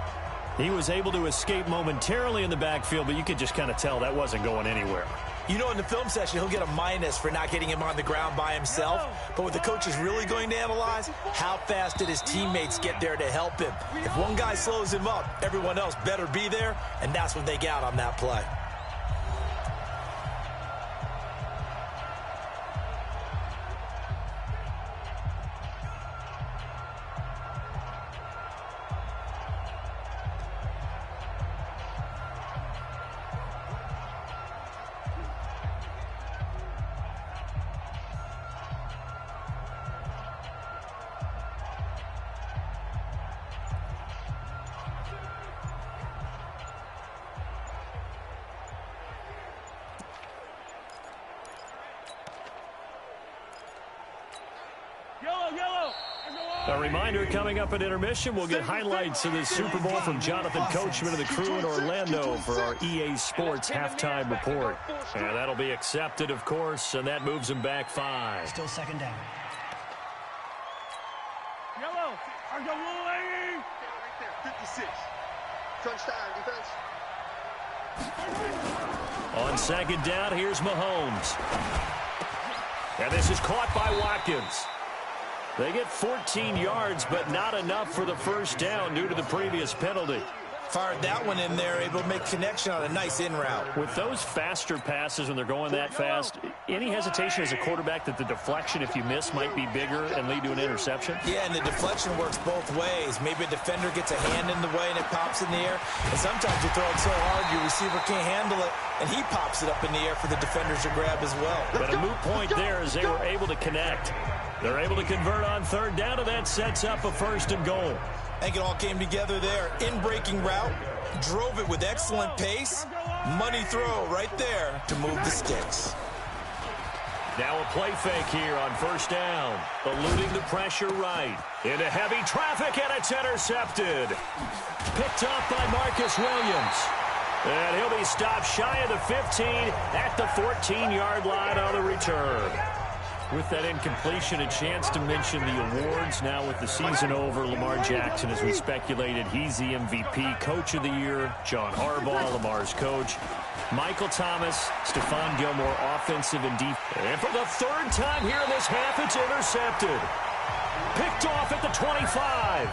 He was able to escape momentarily in the backfield, but you could just kind of tell that wasn't going anywhere. You know, in the film session, he'll get a minus for not getting him on the ground by himself. But what the coach is really going to analyze, how fast did his teammates get there to help him? If one guy slows him up, everyone else better be there, and that's what they got on that play. A reminder, coming up at intermission, we'll get highlights of this Super Bowl from Jonathan Coachman of the crew in Orlando for our EA Sports halftime report. And that'll be accepted, of course, and that moves him back 5. Still 2nd down. Yellow, are you lady? Right there, 56. Touchdown, defense. On 2nd down, here's Mahomes. And this is caught by Watkins. They get 14 yards, but not enough for the first down due to the previous penalty. Fired that one in there, able to make connection on a nice in route. With those faster passes when they're going that fast, any hesitation as a quarterback that the deflection, if you miss, might be bigger and lead to an interception? Yeah, and the deflection works both ways. Maybe a defender gets a hand in the way and it pops in the air. And sometimes you throw it so hard your receiver can't handle it, and he pops it up in the air for the defenders to grab as well. But a moot point there as they were able to connect. They're able to convert on third down, and that sets up a 1st and goal. I think it all came together there. In-breaking route, drove it with excellent pace. Money throw right there to move the sticks. Now a play fake here on 1st down. Eluding the pressure right. Into heavy traffic, and it's intercepted. Picked off by Marcus Williams. And he'll be stopped shy of the 15 at the 14-yard line on the return. With that incompletion, a chance to mention the awards. Now with the season over, Lamar Jackson, as we speculated, he's the MVP, Coach of the Year. John Harbaugh, Lamar's coach. Michael Thomas, Stephon Gilmore, offensive and defensive. And for the 3rd time here in this half, it's intercepted. Picked off at the 25.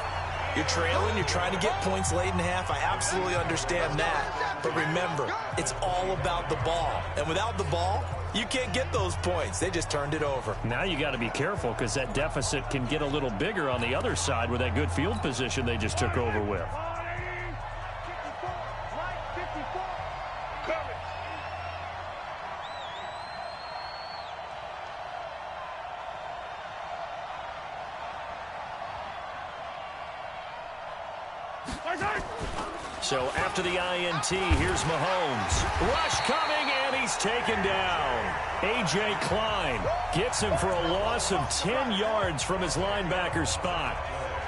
You're trailing, you're trying to get points late in half. I absolutely understand that. But remember, it's all about the ball. And without the ball, you can't get those points. They just turned it over. Now you got to be careful because that deficit can get a little bigger on the other side with that good field position they just took over with. So after the INT, here's Mahomes. Rush coming, and he's taken down. A.J. Klein gets him for a loss of 10 yards from his linebacker spot.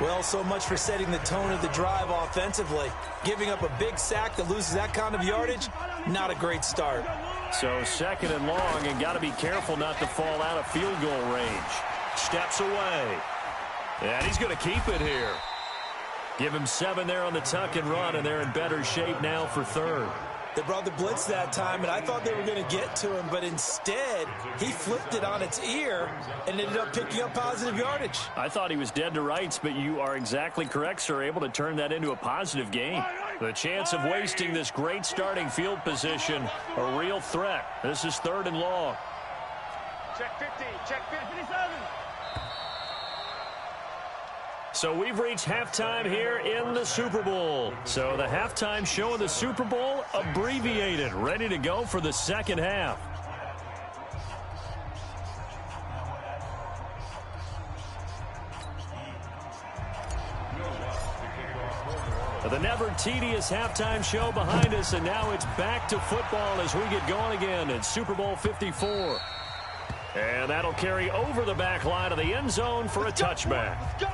Well, so much for setting the tone of the drive offensively. Giving up a big sack that loses that kind of yardage, not a great start. So 2nd and long, and got to be careful not to fall out of field goal range. Steps away. And he's going to keep it here. Give him 7 there on the tuck and run, and they're in better shape now for 3rd. They brought the blitz that time, and I thought they were going to get to him, but instead, he flipped it on its ear and ended up picking up positive yardage. I thought he was dead to rights, but you are exactly correct, sir, able to turn that into a positive gain. The chance of wasting this great starting field position, a real threat. This is 3rd and long. Check 50, check 57. So we've reached halftime here in the Super Bowl. So the halftime show of the Super Bowl abbreviated, ready to go for the 2nd half. The never tedious halftime show behind us, and now it's back to football as we get going again in Super Bowl 54. And that'll carry over the back line of the end zone for a touchback. Let's go.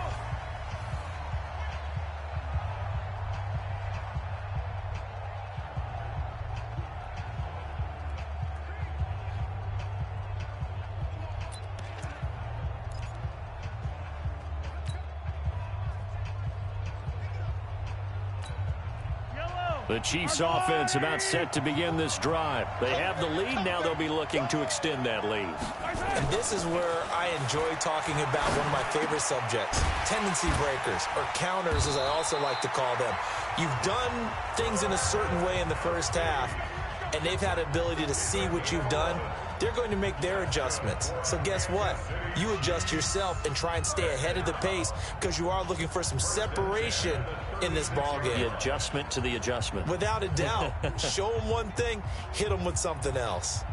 The Chiefs offense about set to begin this drive. They have the lead. Now they'll be looking to extend that lead. And this is where I enjoy talking about one of my favorite subjects, tendency breakers, or counters as I also like to call them. You've done things in a certain way in the first half, and they've had the ability to see what you've done. They're going to make their adjustments. So guess what? You adjust yourself and try and stay ahead of the pace because you are looking for some separation in this ball game. The adjustment to the adjustment. Without a doubt. Show them one thing, hit them with something else.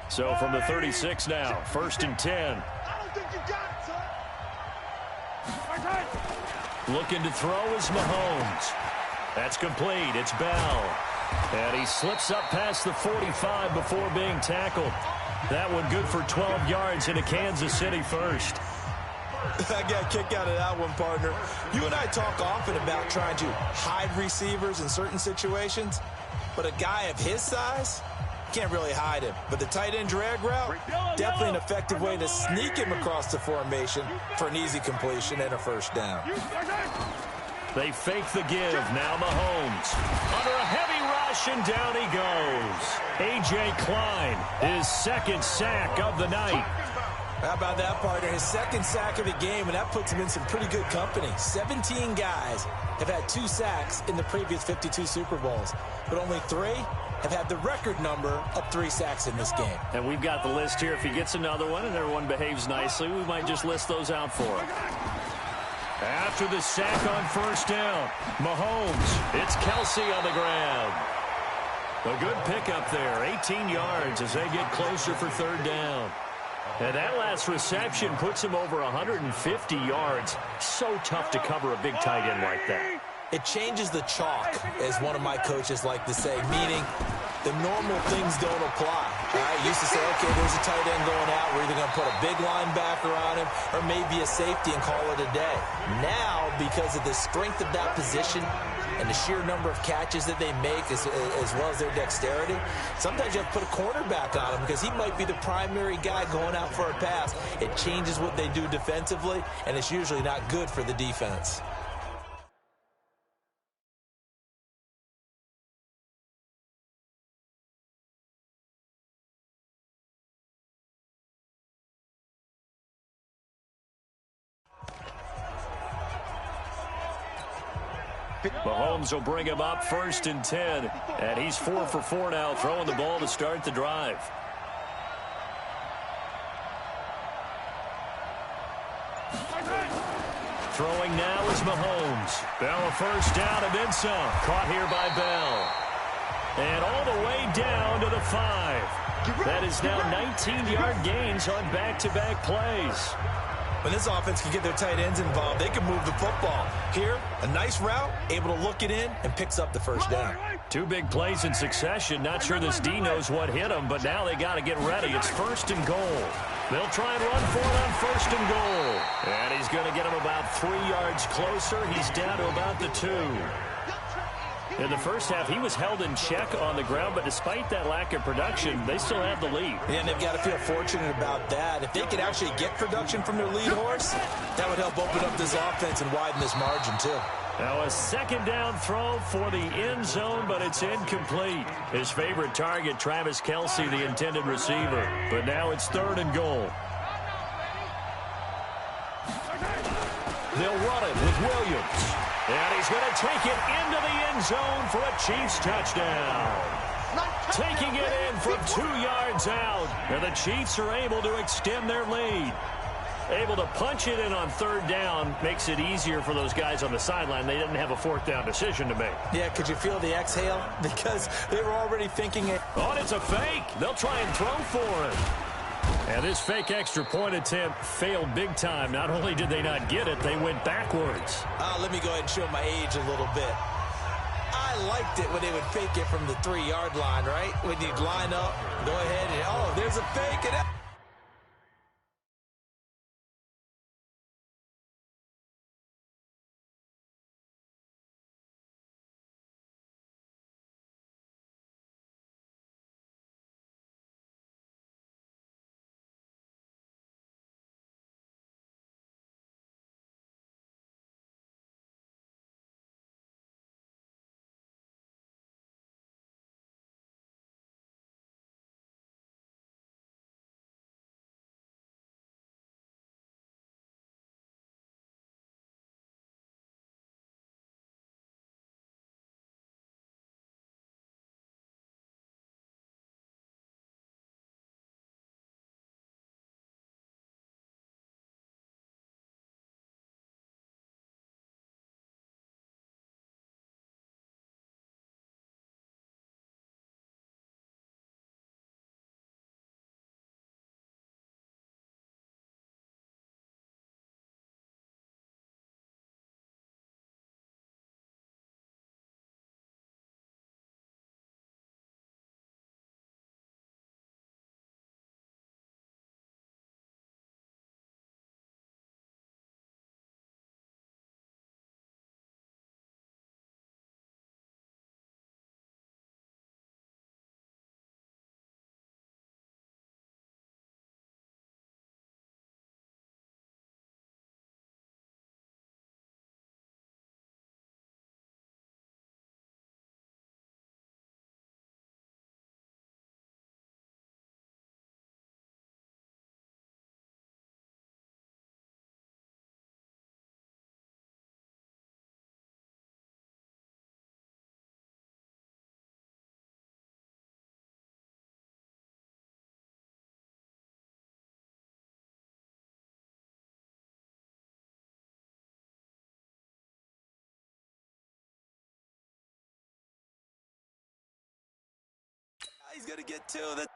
So from the 36 now, 1st and 10. I don't think you got it, son. Looking to throw is Mahomes. That's complete. It's Bell. And he slips up past the 45 before being tackled. That one good for 12 yards into Kansas City first. I got a kick out of that one, partner. You and I talk often about trying to hide receivers in certain situations, but a guy of his size can't really hide him. But the tight end drag route, definitely an effective way to sneak him across the formation for an easy completion and a 1st down. They fake the give. Now Mahomes under a heavy rush, and down he goes. A.J. Klein, his 2nd sack of the night. How about that, partner? His second sack of the game, and that puts him in some pretty good company. 17 guys have had 2 sacks in the previous 52 Super Bowls, but only 3 have had the record number of 3 sacks in this game. And we've got the list here. If he gets another one and everyone behaves nicely, we might just list those out for him. After the sack on first down, Mahomes, it's Kelsey on the ground. A good pickup there, 18 yards as they get closer for third down. And that last reception puts him over 150 yards. So tough to cover a big tight end like that. It changes the chalk, as one of my coaches like to say, meaning the normal things don't apply. I used to say, okay, there's a tight end going out. We're either going to put a big linebacker on him or maybe a safety and call it a day. Now, because of the strength of that position and the sheer number of catches that they make as well as their dexterity, sometimes you have to put a cornerback on him because he might be the primary guy going out for a pass. It changes what they do defensively, and it's usually not good for the defense. Mahomes will bring him up 1st and 10. And he's 4 for 4 now, throwing the ball to start the drive. Throwing now is Mahomes. Bell a first down and then some. Caught here by Bell. And all the way down to the 5. That is now 19-yard gains on back-to-back plays. When this offense can get their tight ends involved, they can move the football. Here, a nice route, able to look it in, and picks up the first down. 2 big plays in succession. Not sure this D knows what hit him, but now they got to get ready. It's 1st and goal. They'll try and run for it on 1st and goal. And he's going to get him about 3 yards closer. He's down to about the 2. In the first half, he was held in check on the ground, but despite that lack of production, they still have the lead. Yeah, and they've got to feel fortunate about that. If they could actually get production from their lead horse, that would help open up this offense and widen this margin, too. Now a 2nd down throw for the end zone, but it's incomplete. His favorite target, Travis Kelce, the intended receiver. But now it's 3rd and goal. They'll run it with Williams. And he's going to take it into the end zone for a Chiefs touchdown. Taking it in from 2 yards out. And the Chiefs are able to extend their lead. Able to punch it in on 3rd down makes it easier for those guys on the sideline. They didn't have a 4th down decision to make. Yeah, could you feel the exhale? Because they were already thinking it. Oh, it's a fake. They'll try and throw for it. And this fake extra point attempt failed big time. Not only did they not get it, they went backwards. Let me go ahead and show my age a little bit. I liked it when they would fake it from the 3-yard line, right? When you'd line up, go ahead and, oh, there's a fake. And got to get to the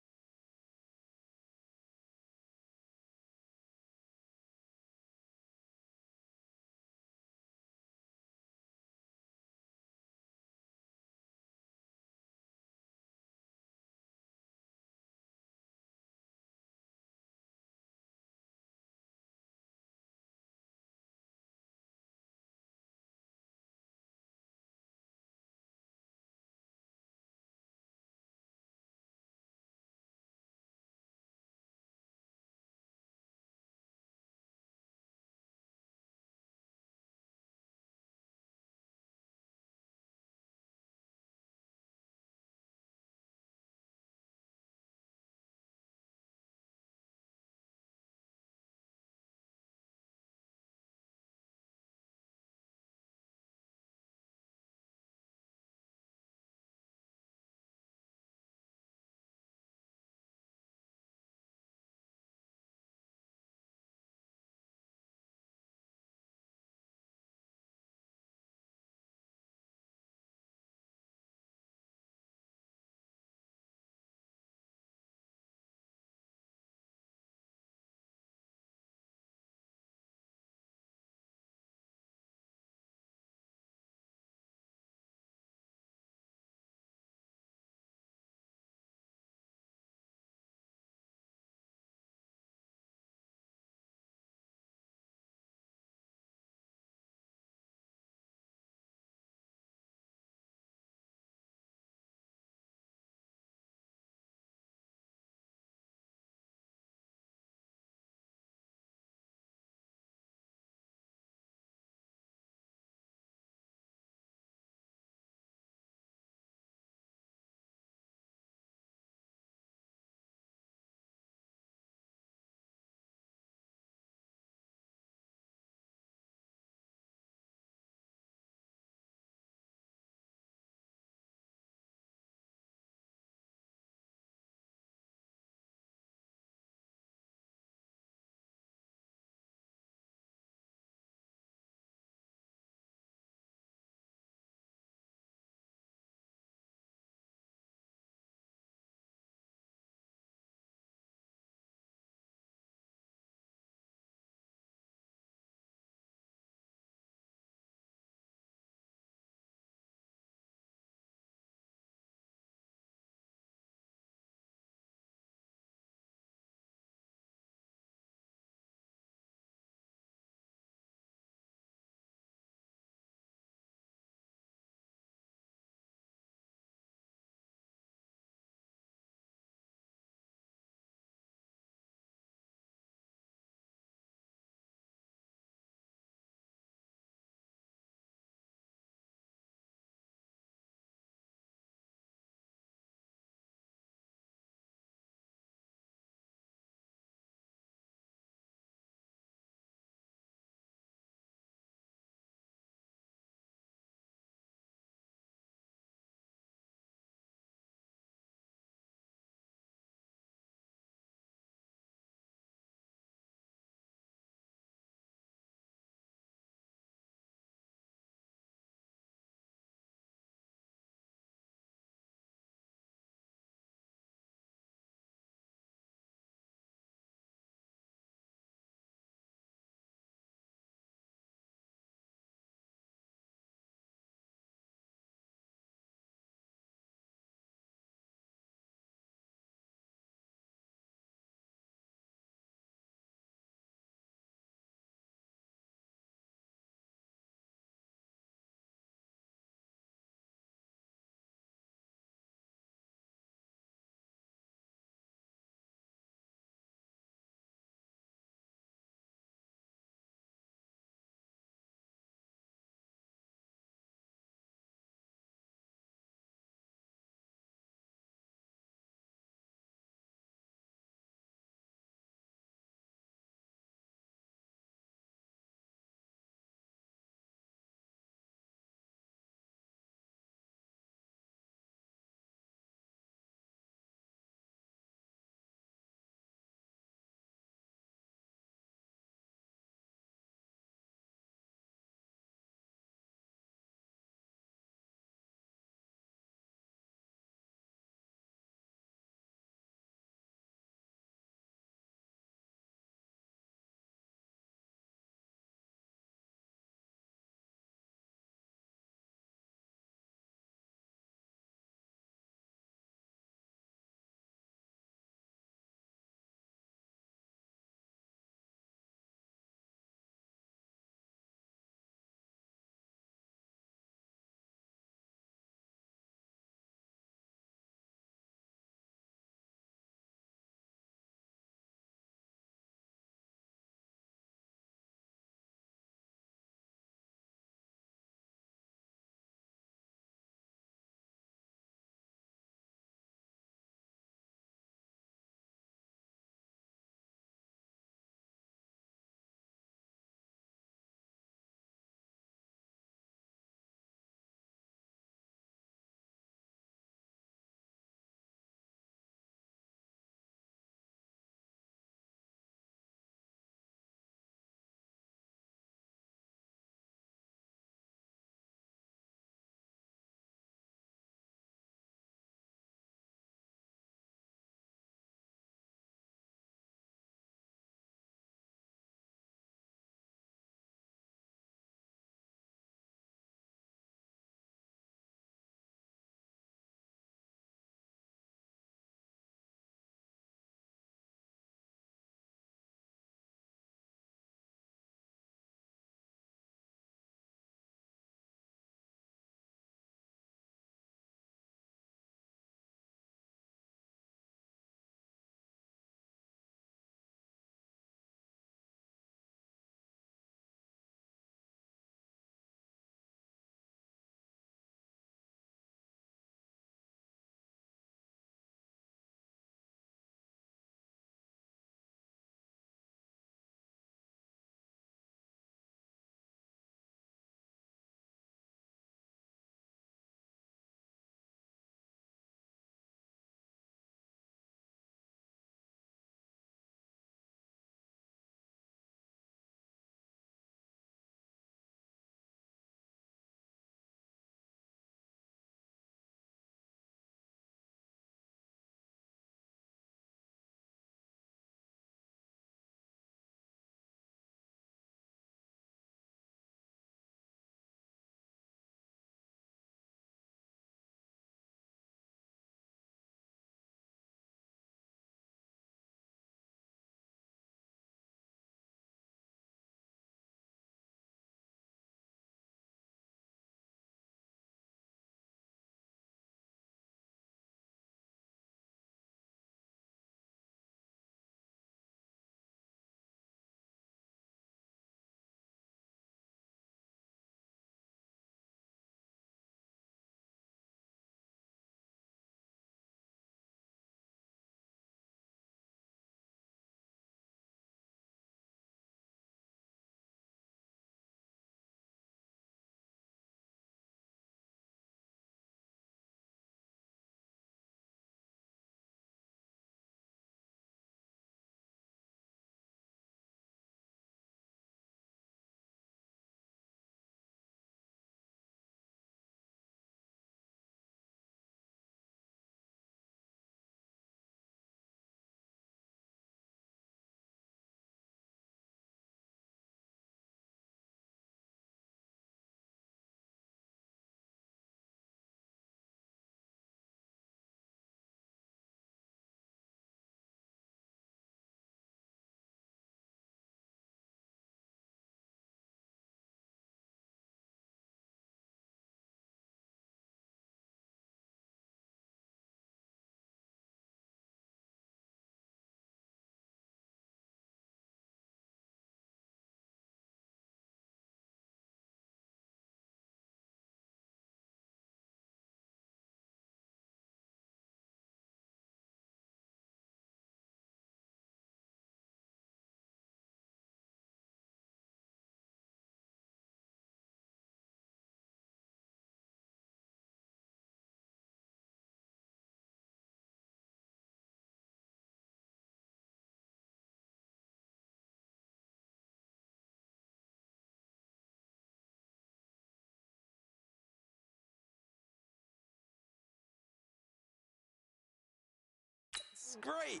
great.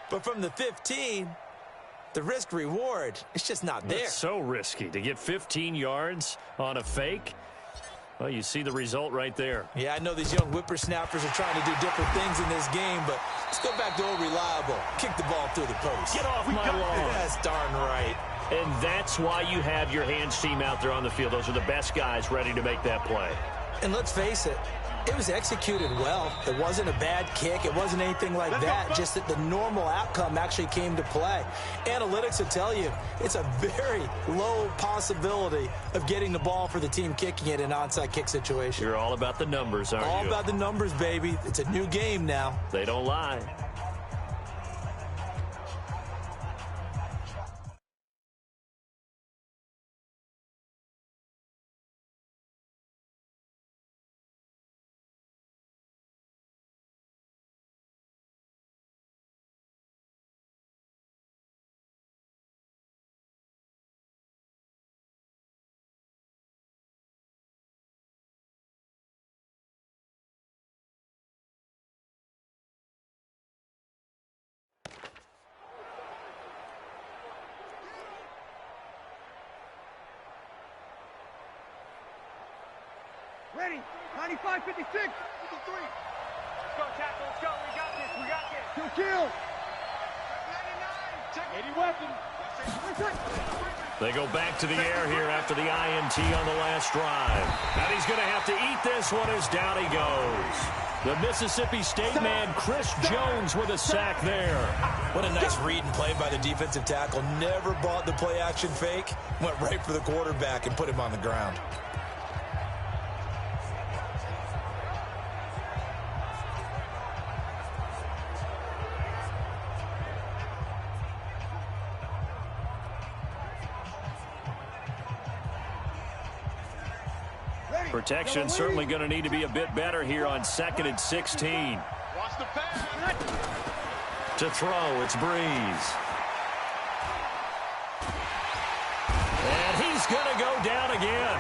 But from the 15, the risk reward, it's just not there. It's so risky to get 15 yards on a fake. Well, you see the result right there. Yeah, I know these young whippersnappers are trying to do different things in this game, but let's go back to old reliable. Kick the ball through the post. Get off my lawn. That's darn right. And that's why you have your hands team out there on the field. Those are the best guys ready to make that play. And let's face it, it was executed well. It wasn't a bad kick. It wasn't anything like that. Just that the normal outcome actually came to play. Analytics will tell you it's a very low possibility of getting the ball for the team kicking it in an onside kick situation. You're all about the numbers, aren't you? All about the numbers, baby. It's a new game now. They don't lie. Ready. 95, 56, 53. Let's go, tackle. Let's go. We got this. We got this. Kill. 99. Check 80 weapon. They go back to the air here after the INT on the last drive. And he's going to have to eat this one as down he goes. The Mississippi State man, Chris Jones, with a sack there. What a nice read and play by the defensive tackle. Never bought the play-action fake. Went right for the quarterback and put him on the ground. Protection certainly going to need to be a bit better here on 2nd and 16. Watch the pass. To throw, it's Breeze. And he's going to go down again.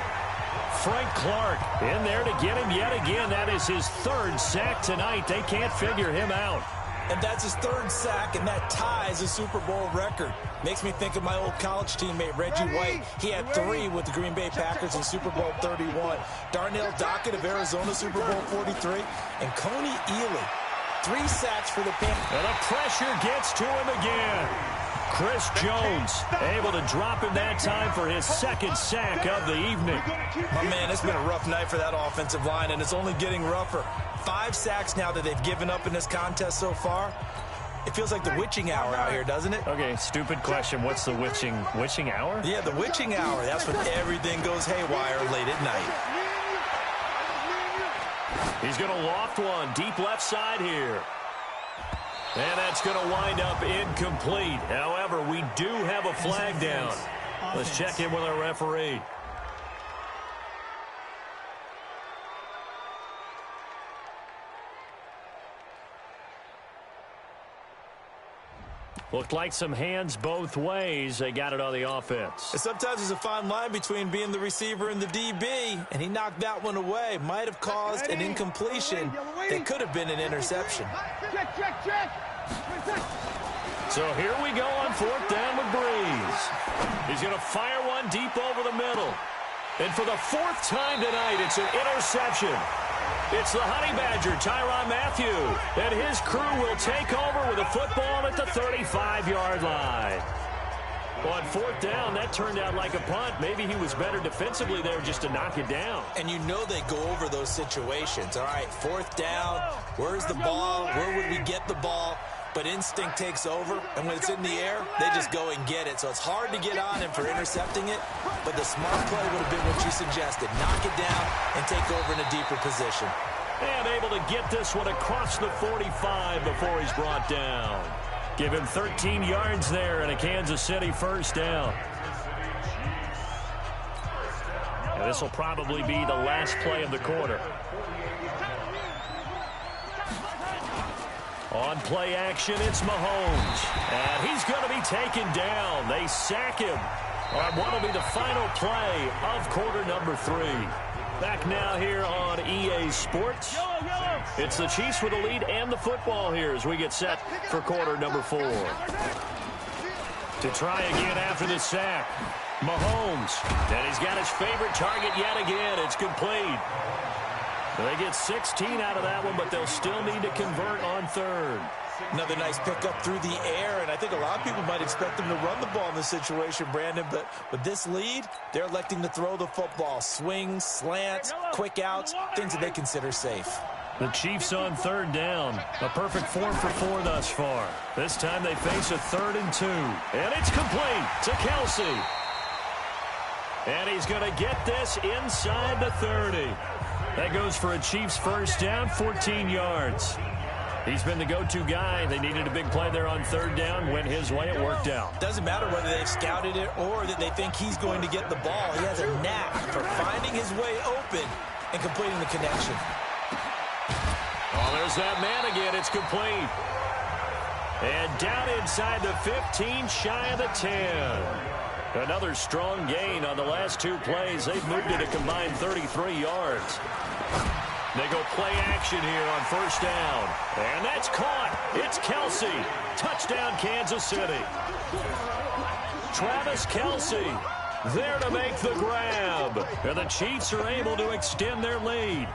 Frank Clark in there to get him yet again. That is his 3rd sack tonight. They can't figure him out. And that's his 3rd sack, and that ties a Super Bowl record. Makes me think of my old college teammate, Reggie White. He had 3 with the Green Bay Packers in Super Bowl 31. Darnell Dockett of Arizona, Super Bowl 43. And Coney Ealy, 3 sacks for the Panthers. And the pressure gets to him again. Chris Jones able to drop him that time for his 2nd sack of the evening. My man, it's been a rough night for that offensive line, and it's only getting rougher. 5 sacks now that they've given up in this contest so far. It feels like the witching hour out here, doesn't it? Okay, stupid question. What's the witching hour? Yeah, the witching hour. That's when everything goes haywire late at night. He's going to loft one deep left side here. And that's going to wind up incomplete. However, we do have a flag down. Let's check in with our referee. Looked like some hands both ways. They got it on the offense. And sometimes there's a fine line between being the receiver and the DB, and he knocked that one away. Might have caused an incompletion that could have been an interception. Check. So here we go on 4th down with Breeze. He's going to fire one deep over the middle. And for the 4th time tonight, it's an interception. It's the Honey Badger, Tyrann Mathieu, and his crew will take over with a football at the 35-yard line. On 4th down, that turned out like a punt. Maybe he was better defensively there just to knock it down. And you know they go over those situations. All right, 4th down, where's the ball? Where would we get the ball? But instinct takes over, and when it's in the air, they just go and get it. So it's hard to get on him for intercepting it, but the smart play would have been what you suggested. Knock it down and take over in a deeper position. And able to get this one across the 45 before he's brought down. Give him 13 yards there and a Kansas City 1st down. And this will probably be the last play of the quarter. On play action, it's Mahomes. And he's going to be taken down. They sack him on what will be the final play of quarter number 3. Back now here on EA Sports. It's the Chiefs with the lead and the football here as we get set for quarter number 4. To try again after the sack, Mahomes. And he's got his favorite target yet again. It's complete. They get 16 out of that one, but they'll still need to convert on third. Another nice pickup through the air, and I think a lot of people might expect them to run the ball in this situation, Brandon, but with this lead, they're electing to throw the football. Swings, slants, quick outs, things that they consider safe. The Chiefs on third down. A perfect 4 for 4 thus far. This time they face a 3rd and 2. And it's complete to Kelsey. And he's going to get this inside the 30. That goes for a Chiefs first down, 14 yards. He's been the go-to guy. They needed a big play there on third down. Went his way. It worked out. Doesn't matter whether they've scouted it or that they think he's going to get the ball. He has a knack for finding his way open and completing the connection. Oh, there's that man again. It's complete. And down inside the 15, shy of the 10. Another strong gain on the last 2 plays. They've moved it a combined 33 yards. They go play action here on first down. And that's caught. It's Kelsey. Touchdown, Kansas City. Travis Kelsey there to make the grab. And the Chiefs are able to extend their lead.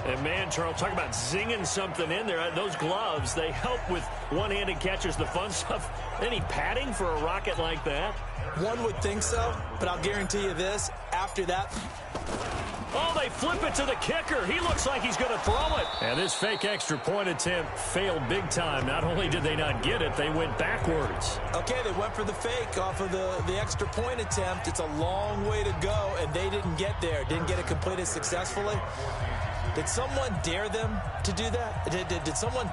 And, man, Charles, talk about zinging something in there. Those gloves, they help with one-handed catches, the fun stuff. Any padding for a rocket like that? One would think so, but I'll guarantee you this. After that... Oh, they flip it to the kicker. He looks like he's going to throw it. And this fake extra point attempt failed big time. Not only did they not get it, they went backwards. Okay, they went for the fake off of the extra point attempt. It's a long way to go, and they didn't get there. Didn't get it completed successfully. Did someone dare them to do that? Did someone...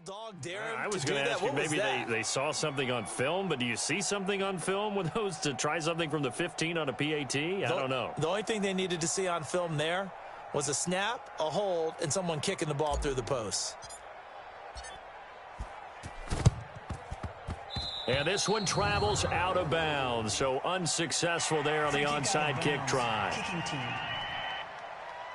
Bulldog daring I was to do going to that? ask you, What was maybe that? they saw something on film, but do you see something on film with those to try something from the 15 on a PAT? I don't know. The only thing they needed to see on film there was a snap, a hold, and someone kicking the ball through the post. And this one travels out of bounds, so unsuccessful there on the onside kick try.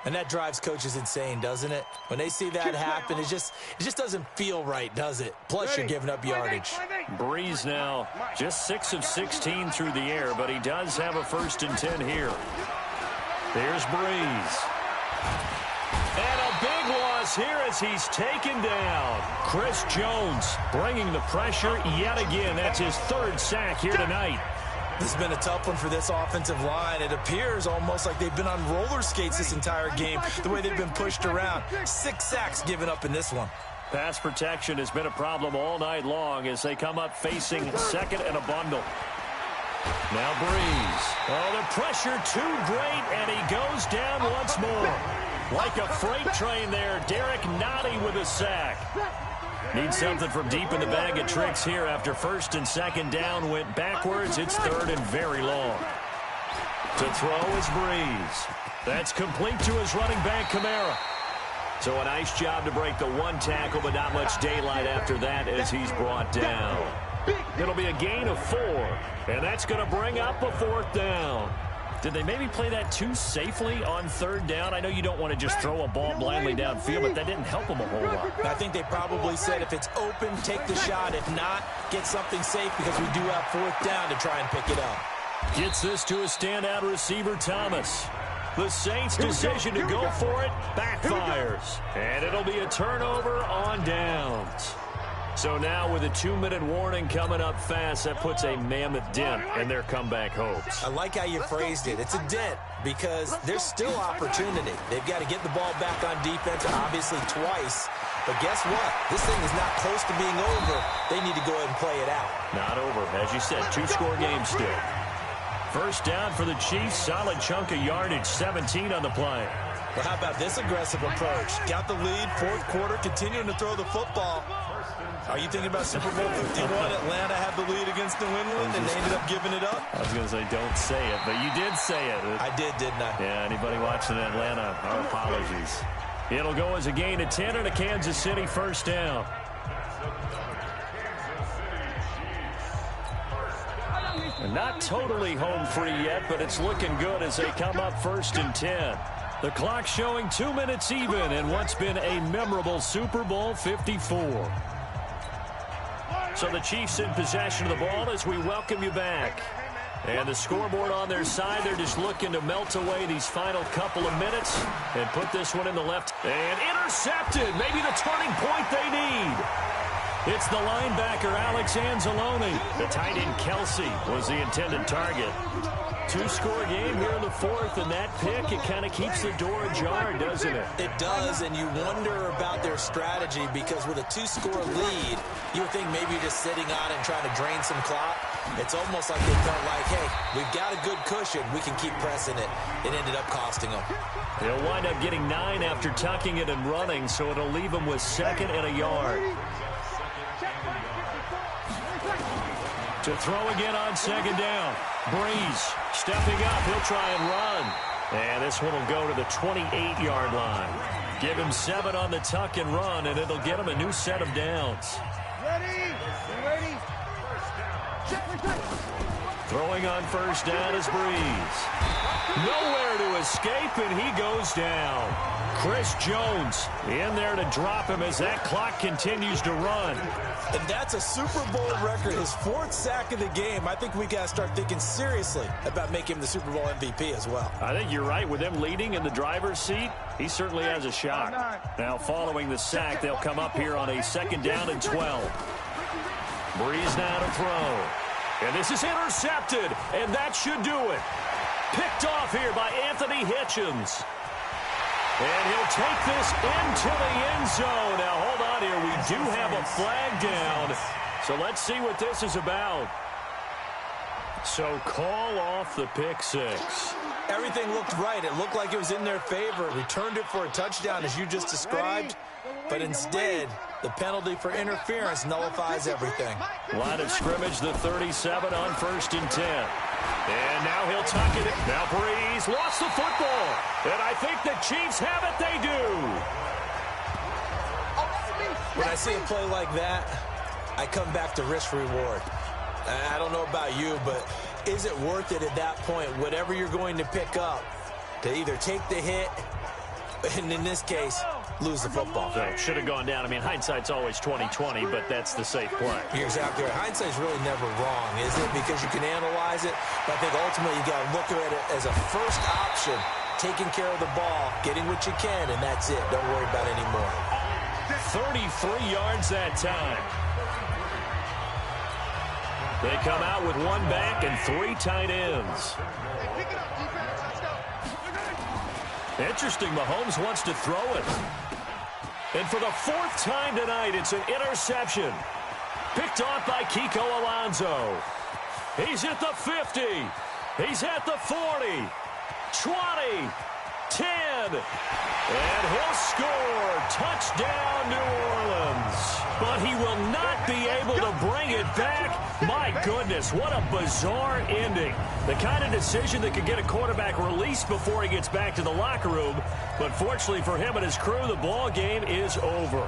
And that drives coaches insane, doesn't it? When they see that happen, it just doesn't feel right, does it? Plus, you're giving up yardage. Breeze now just 6 of 16 through the air, but he does have a 1st and 10 here. There's Breeze. And a big loss here as he's taken down. Chris Jones bringing the pressure yet again. That's his 3rd sack here tonight. This has been a tough one for this offensive line. It appears almost like they've been on roller skates this entire game, the way they've been pushed around. 6 sacks given up in this one. Pass protection has been a problem all night long as they come up facing 2nd and a bundle. Now Breeze. Oh, the pressure too great, and he goes down once more. Like a freight train there, Derek Nottie with a sack. Needs something from deep in the bag of tricks here after 1st and 2nd down went backwards. It's 3rd and very long. To throw is Breeze. That's complete to his running back, Kamara. So a nice job to break the 1 tackle, but not much daylight after that as he's brought down. It'll be a gain of 4, and that's going to bring up a 4th down. Did they maybe play that too safely on 3rd down? I know you don't want to just throw a ball blindly downfield, but that didn't help them a whole lot. I think they probably said if it's open, take the shot. If not, get something safe because we do have 4th down to try and pick it up. Gets this to a standout receiver, Thomas. The Saints' decision to go for it backfires. And it'll be a turnover on downs. So now with a 2-minute warning coming up fast, that puts a mammoth dent in their comeback hopes. I like how you phrased it. It's a dent because there's still opportunity. They've got to get the ball back on defense, obviously twice. But guess what? This thing is not close to being over. They need to go ahead and play it out. Not over. As you said, 2-score game still. 1st down for the Chiefs. Solid chunk of yardage, 17 on the play. But how about this aggressive approach? Got the lead, 4th quarter, continuing to throw the football. Are you thinking about Super Bowl 51? Atlanta had the lead against New England, and they ended up giving it up? I was going to say, don't say it, but you did say it. I did, didn't I? Yeah, anybody watching Atlanta, our apologies. It'll go as a gain of 10 and a Kansas City 1st down. And not totally home free yet, but it's looking good as they come up 1st and 10. The clock showing 2 minutes even in what's been a memorable Super Bowl 54. So the Chiefs in possession of the ball as we welcome you back. And the scoreboard on their side, they're just looking to melt away these final couple of minutes and put this one in the left. And intercepted, maybe the turning point they need. It's the linebacker, Alex Anzalone. The tight end, Kelsey, was the intended target. 2-score game here in the 4th, and that pick, it kind of keeps the door ajar, doesn't it? It does, and you wonder about their strategy because with a 2-score lead, you would think maybe you're just sitting on it and trying to drain some clock. It's almost like they felt like, hey, we've got a good cushion. We can keep pressing it. It ended up costing them. They'll wind up getting 9 after tucking it and running, so it'll leave them with 2nd and a yard. To throw again on 2nd down. Breeze stepping up. He'll try and run. And this one will go to the 28-yard line. Give him 7 on the tuck and run, and it'll get him a new set of downs. Ready? Throwing on 1st down is Breeze. Nowhere to escape, and he goes down. Chris Jones in there to drop him as that clock continues to run. And that's a Super Bowl record, his 4th sack of the game. I think we got to start thinking seriously about making him the Super Bowl MVP as well. I think you're right. With them leading in the driver's seat, he certainly has a shot. Now, following the sack, they'll come up here on a 2nd down and 12. Breeze now to throw. And this is intercepted, and that should do it. Picked off here by Anthony Hitchens. And he'll take this into the end zone. Now, hold on here. We do have a flag down. So let's see what this is about. So call off the pick 6. Everything looked right. It looked like it was in their favor. Returned it for a touchdown, as you just described. But instead, the penalty for interference nullifies everything. Line of scrimmage, the 37 on 1st and 10. And now he'll tuck it. Now Breeze lost the football. And I think the Chiefs have it. They do. When I see a play like that, I come back to risk-reward. I don't know about you, but is it worth it at that point, whatever you're going to pick up, to either take the hit, and in this case, lose the football? So should have gone down. I mean, hindsight's always 20/20, but that's the safe play. You're exactly right. Hindsight's really never wrong, is it? Because you can analyze it, but I think ultimately you got to look at it as a first option, taking care of the ball, getting what you can, and that's it. Don't worry about any more. 33 yards that time. They come out with one back and 3 tight ends. Interesting, Mahomes wants to throw it. And for the 4th time tonight, it's an interception. Picked off by Kiko Alonso. He's at the 50. He's at the 40. 20. 10. And he'll score. Touchdown, New Orleans. But he will not be able to bring it back. My goodness, what a bizarre ending. The kind of decision that could get a quarterback released before he gets back to the locker room. But fortunately for him and his crew, the ball game is over.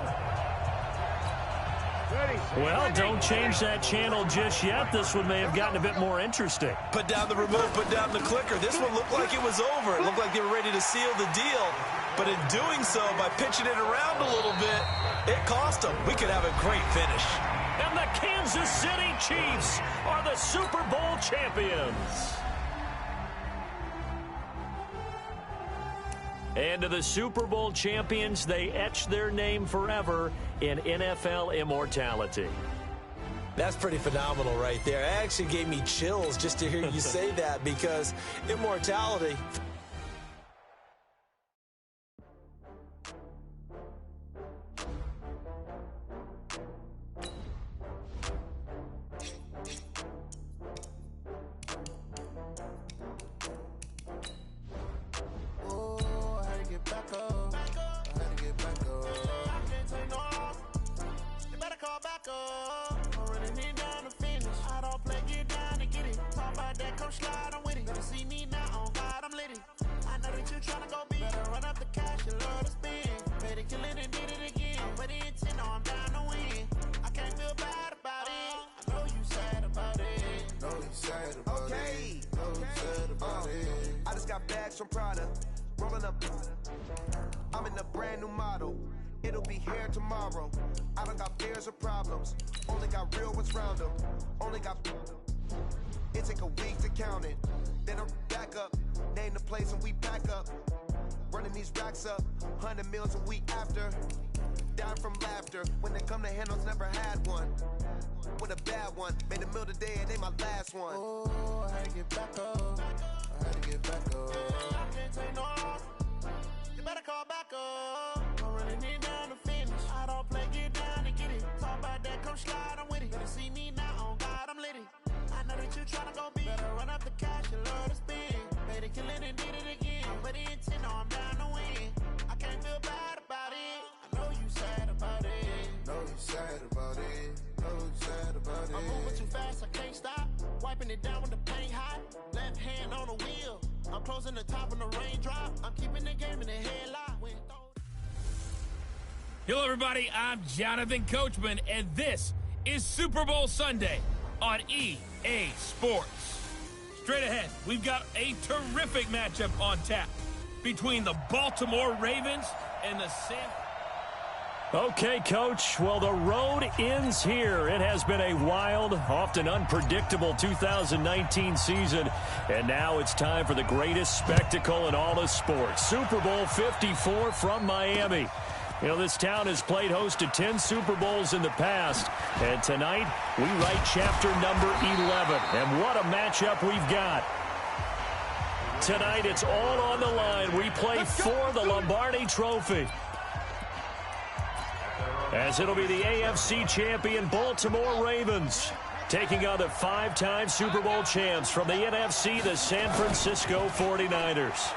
Well, don't change that channel just yet. This one may have gotten a bit more interesting. Put down the remote, put down the clicker. This one looked like it was over. It looked like they were ready to seal the deal. But in doing so, by pitching it around a little bit, it cost them. We could have a great finish. And the Kansas City Chiefs are the Super Bowl champions. And to the Super Bowl champions, they etch their name forever in NFL immortality. That's pretty phenomenal right there. It actually gave me chills just to hear you say that, because immortality... From Prada, rolling up. I'm in a brand new model. It'll be here tomorrow. I don't got fears or problems. Only got real ones round them. Only got. It take a week to count it. Then I'm back up. Name the place and we pack up. Running these racks up. 100 meals a week after. Down from laughter. When they come to handles, never had one. With a bad one. Made a meal today and they my last one. Oh, I had to get back up. I had to get back up. I can't take no loss. You better call back up. I'm running it down to finish. I don't play, get down and get it. Talk about that, come slide, I'm with it. Better see me now, on God, I'm litty. I know that you tryna go big. Better run up the cash, you love to spend. Made it, kill it, and did it again. But the intent, no, I'm down to win. I can't feel bad about it. I know you sad about it. Know you sad about it. Know you sad about it. I'm moving too fast, I can't stop. Wiping it down with the paint hot. Left hand on the wheel. I'm closing the top on the raindrop. I'm keeping the game in the headlock. Hello, everybody. I'm Jonathan Coachman, and this is Super Bowl Sunday on EA Sports. Straight ahead, we've got a terrific matchup on tap between the Baltimore Ravens and the San... Okay, Coach. Well, the road ends here. It has been a wild, often unpredictable 2019 season. And now it's time for the greatest spectacle in all of sports. Super Bowl 54 from Miami. You know, this town has played host to 10 Super Bowls in the past. And tonight, we write chapter number 11. And what a matchup we've got. Tonight, it's all on the line. We play for the Lombardi Trophy, as it'll be the AFC champion Baltimore Ravens taking on the 5-time Super Bowl champs from the NFC, the San Francisco 49ers.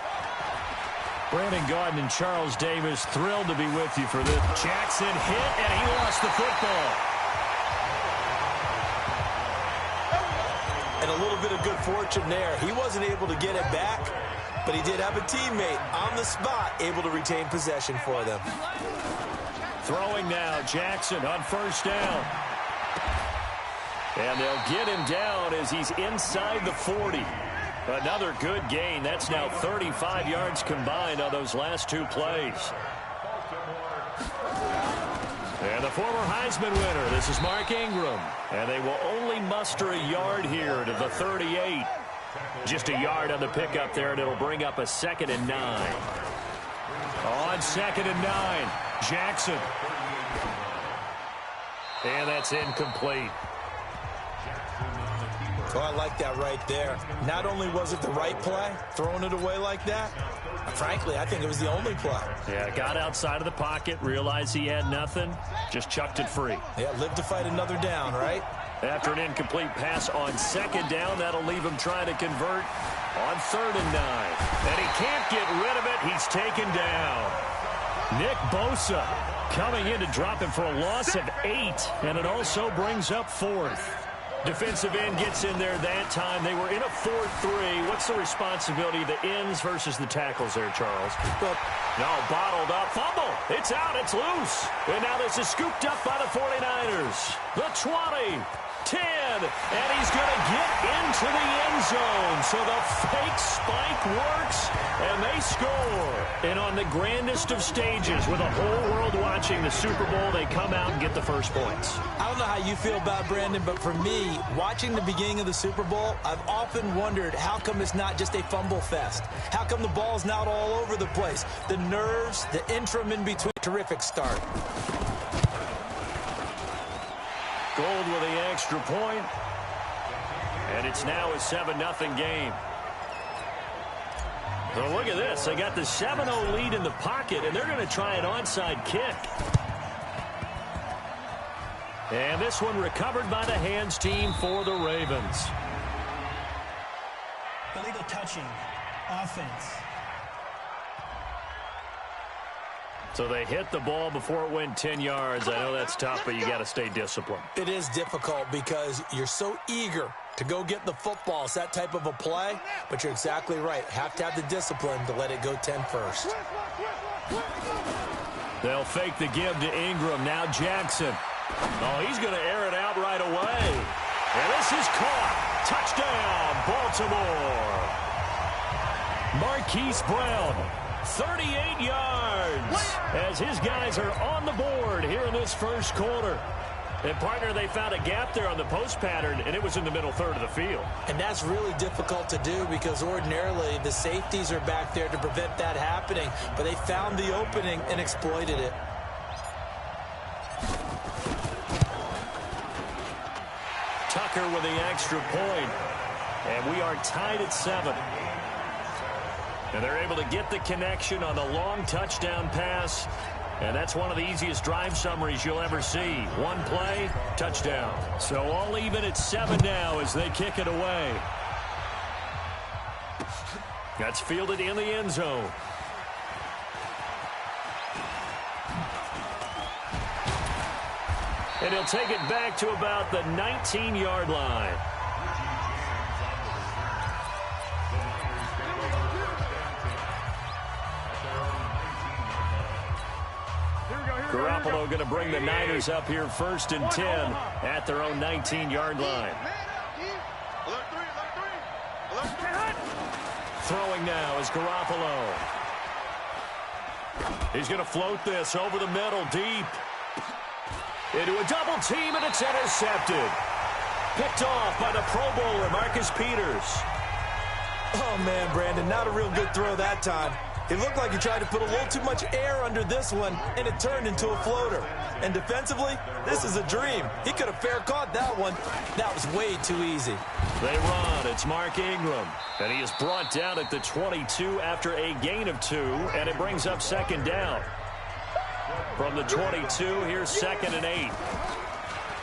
Brandon Gaudin and Charles Davis thrilled to be with you for this. Jackson hit, and he lost the football. And a little bit of good fortune there. He wasn't able to get it back, but he did have a teammate on the spot able to retain possession for them. Throwing now, Jackson on first down. And they'll get him down as he's inside the 40. Another good gain. That's now 35 yards combined on those last two plays. And the former Heisman winner, this is Mark Ingram. And they will only muster a yard here to the 38. Just a yard on the pickup there, and it'll bring up a 2nd and 9. On 2nd and 9, Jackson. And that's incomplete. Oh, I like that right there. Not only was it the right play, throwing it away like that, frankly, I think it was the only play. Yeah, got outside of the pocket, realized he had nothing, just chucked it free. Yeah, live to fight another down, right? After an incomplete pass on 2nd down, that'll leave him trying to convert on 3rd and 9. And he can't get rid of it. He's taken down. Nick Bosa coming in to drop him for a loss of 8, and it also brings up 4th. Defensive end gets in there that time. They were in a 4-3. What's the responsibility of the ends versus the tackles there, Charles? No, bottled up. Fumble. It's out. It's loose. And now this is scooped up by the 49ers. The 20. 10, and he's going to get into the end zone. So the fake spike works, and they score. And on the grandest of stages, with the whole world watching the Super Bowl, they come out and get the first points. I don't know how you feel about it, Brandon, but for me, watching the beginning of the Super Bowl, I've often wondered how come it's not just a fumble fest? How come the ball's not all over the place? The nerves, the interim in between, terrific start. Gold with the extra point. And it's now a 7-0 game. So look at this. They got the 7-0 lead in the pocket, and they're going to try an onside kick. And this one recovered by the hands team for the Ravens. Illegal touching. Offense. So they hit the ball before it went 10 yards. I know that's tough, but you got to stay disciplined. It is difficult because you're so eager to go get the football. It's that type of a play, but you're exactly right. Have to have the discipline to let it go 10 first. They'll fake the give to Ingram. Now Jackson. Oh, he's going to air it out right away. And this is caught. Touchdown, Baltimore. Marquise Brown. 38 yards as his guys are on the board here in this first quarter. And, partner, they found a gap there on the post pattern, and it was in the middle third of the field. And that's really difficult to do because ordinarily the safeties are back there to prevent that happening. But they found the opening and exploited it. Tucker with the extra point. And we are tied at 7. And they're able to get the connection on the long touchdown pass. And that's one of the easiest drive summaries you'll ever see. One play, touchdown. So all even at 7 now as they kick it away. That's fielded in the end zone. And he'll take it back to about the 19-yard line. Garoppolo going to bring the Niners up here 1st and 10 at their own 19-yard line. Throwing now is Garoppolo. He's going to float this over the middle deep. Into a double team, and it's intercepted. Picked off by the Pro Bowler, Marcus Peters. Oh, man, Brandon, not a real good throw that time. It looked like he tried to put a little too much air under this one, and it turned into a floater. And defensively, this is a dream. He could have fair caught that one. That was way too easy. They run. It's Mark Ingram. And he is brought down at the 22 after a gain of 2, and it brings up 2nd down. From the 22, here's 2nd and 8.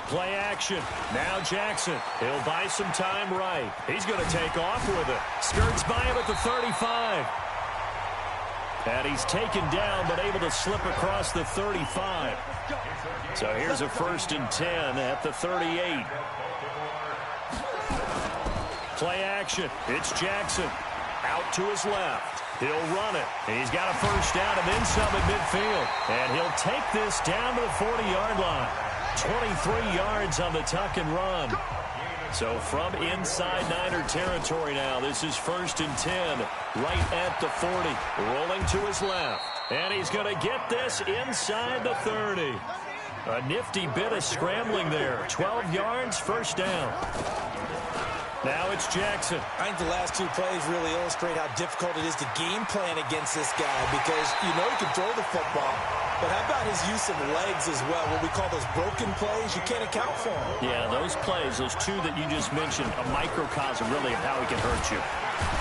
Play action. Now Jackson. He'll buy some time right. He's going to take off with it. Skirts by him at the 35. And he's taken down, but able to slip across the 35. So here's a 1st and 10 at the 38. Play action. It's Jackson. Out to his left. He'll run it. He's got a 1st down and then some at midfield. And he'll take this down to the 40-yard line. 23 yards on the tuck and run. So from inside Niner territory now, this is 1st and 10, right at the 40. Rolling to his left. And he's going to get this inside the 30. A nifty bit of scrambling there. 12 yards, 1st down. Now it's Jackson. I think the last 2 plays really illustrate how difficult it is to game plan against this guy because you know he can throw the football, but how about his use of legs as well? What we call those broken plays, you can't account for them. Yeah, those plays, those 2 that you just mentioned, a microcosm really of how he can hurt you.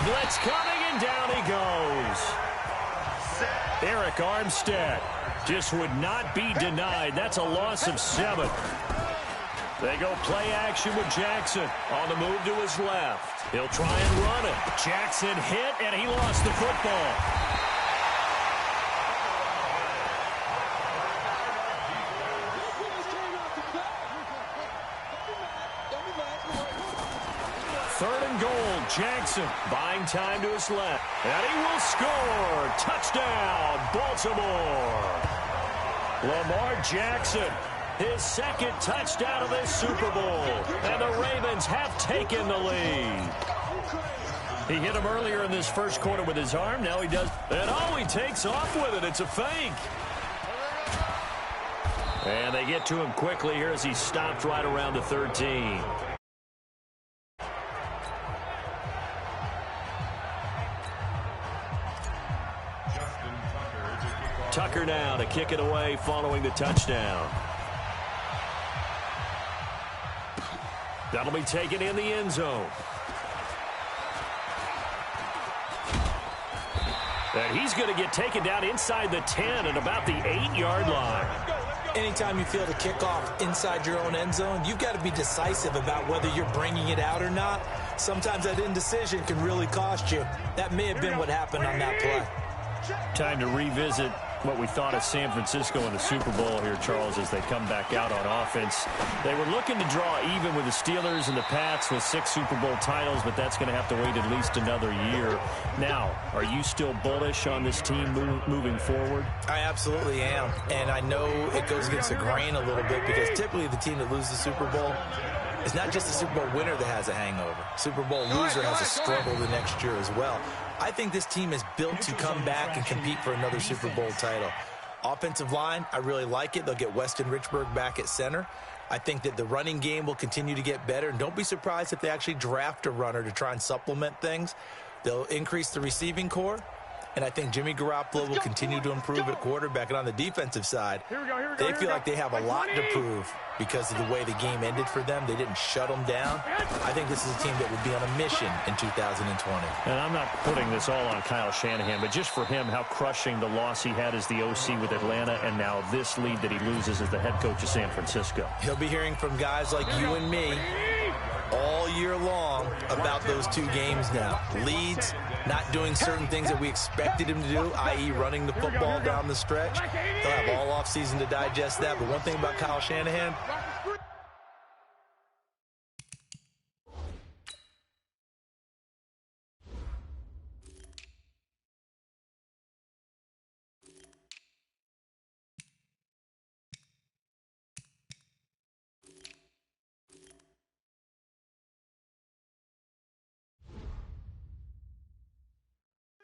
Blitz coming, and down he goes. Eric Armstead just would not be denied. That's a loss of 7. They go play action with Jackson on the move to his left. He'll try and run it. Jackson hit, and he lost the football. Third and goal, Jackson buying time to his left. And he will score. Touchdown, Baltimore. Lamar Jackson. His 2nd touchdown of this Super Bowl. And the Ravens have taken the lead. He hit him earlier in this 1st quarter with his arm. Now he does. And he takes off with it. It's a fake. And they get to him quickly here as he stopped right around the 13. Tucker now to kick it away following the touchdown. That'll be taken in the end zone. And he's going to get taken down inside the 10 at about the 8-yard line. Anytime you feel the kickoff inside your own end zone, you've got to be decisive about whether you're bringing it out or not. Sometimes that indecision can really cost you. That may have been what happened on that play. Time to revisit what we thought of San Francisco in the Super Bowl here, Charles, as they come back out on offense. They were looking to draw even with the Steelers and the Pats with 6 Super Bowl titles, but that's going to have to wait at least another year. Now, are you still bullish on this team moving forward? I absolutely am, and I know it goes against the grain a little bit because typically the team that loses the Super Bowl is not just the Super Bowl winner that has a hangover. Super Bowl loser has a struggle the next year as well. I think this team is built to come back and compete for another Super Bowl title. Offensive line, I really like it. They'll get Weston Richburg back at center. I think that the running game will continue to get better. And don't be surprised if they actually draft a runner to try and supplement things. They'll increase the receiving core. And I think Jimmy Garoppolo will continue to improve at quarterback. And on the defensive side, they feel like they have a lot to prove because of the way the game ended for them. They didn't shut them down. I think this is a team that will be on a mission in 2020. And I'm not putting this all on Kyle Shanahan, but just for him, how crushing the loss he had as the OC with Atlanta, and now this lead that he loses as the head coach of San Francisco. He'll be hearing from guys like you and me all year long about those 2 games now. Leads, not doing certain things that we expected him to do, i.e. running the football down the stretch. They'll have all offseason to digest that. But one thing about Kyle Shanahan,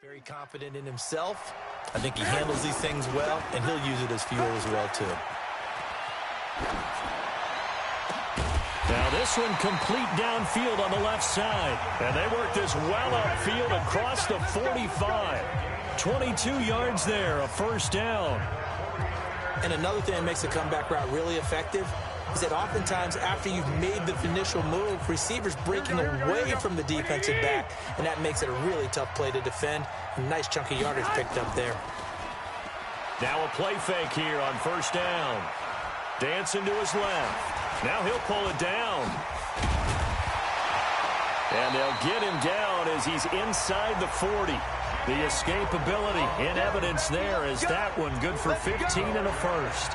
very confident in himself. I think he handles these things well, and he'll use it as fuel as well, too. Now this one complete downfield on the left side. And they work this well upfield across the 45. 22 yards there, a 1st down. And another thing that makes the comeback route really effective is that oftentimes after you've made the initial move, receivers breaking away from the defensive back, and that makes it a really tough play to defend. A nice chunk of yardage picked up there. Now a play fake here on 1st down. Dancing to his left. Now he'll pull it down. And they'll get him down as he's inside the 40. The escapability in evidence there as that one good for 15 and a first.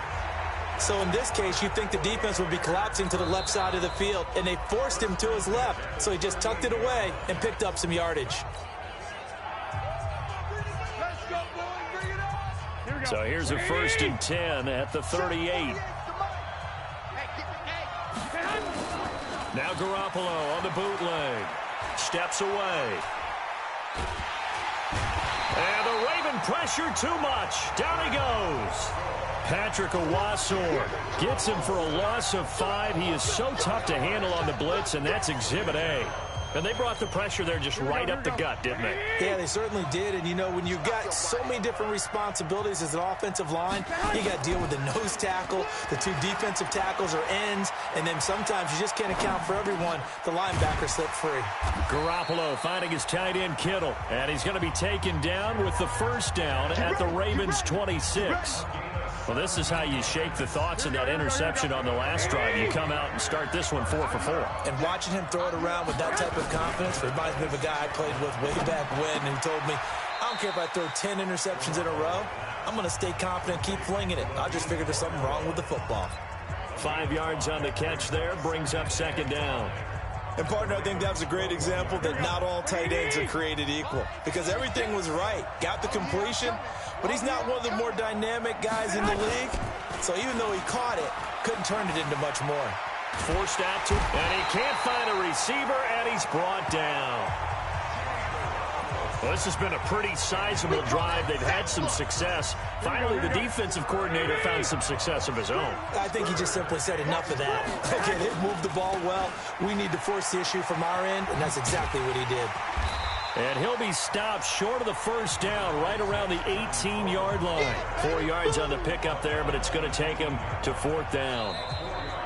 So in this case, you'd think the defense would be collapsing to the left side of the field, and they forced him to his left. So he just tucked it away and picked up some yardage. So here's a 1st and 10 at the 38. Now Garoppolo on the bootleg. Steps away. And the Raven pressure too much. Down he goes. Patrick Owasor gets him for a loss of 5. He is so tough to handle on the blitz, and that's Exhibit A. And they brought the pressure there just right up the gut, didn't they? Yeah, they certainly did. And, you know, when you've got so many different responsibilities as an offensive line, you got to deal with the nose tackle, the 2 defensive tackles or ends, and then sometimes you just can't account for everyone. The linebacker slipped free. Garoppolo finding his tight end Kittle, and he's going to be taken down with the 1st down at the Ravens' 26. Well, this is how you shake the thoughts of that interception on the last drive. You come out and start this one 4 for 4. And watching him throw it around with that type of confidence reminds me of a guy I played with way back when who told me, I don't care if I throw 10 interceptions in a row. I'm going to stay confident, keep flinging it. I just figured there's something wrong with the football. 5 yards on the catch there, brings up 2nd down. And, partner, I think that was a great example that not all tight ends are created equal. Because everything was right. Got the completion, but he's not one of the more dynamic guys in the league. So even though he caught it, couldn't turn it into much more. Forced out to, and he can't find a receiver, and he's brought down. Well, this has been a pretty sizable drive. They've had some success. Finally, the defensive coordinator found some success of his own. I think he just simply said enough of that. Okay, they've moved the ball well. We need to force the issue from our end, and that's exactly what he did. And he'll be stopped short of the 1st down, right around the 18-yard line. 4 yards on the pickup there, but it's going to take him to 4th down.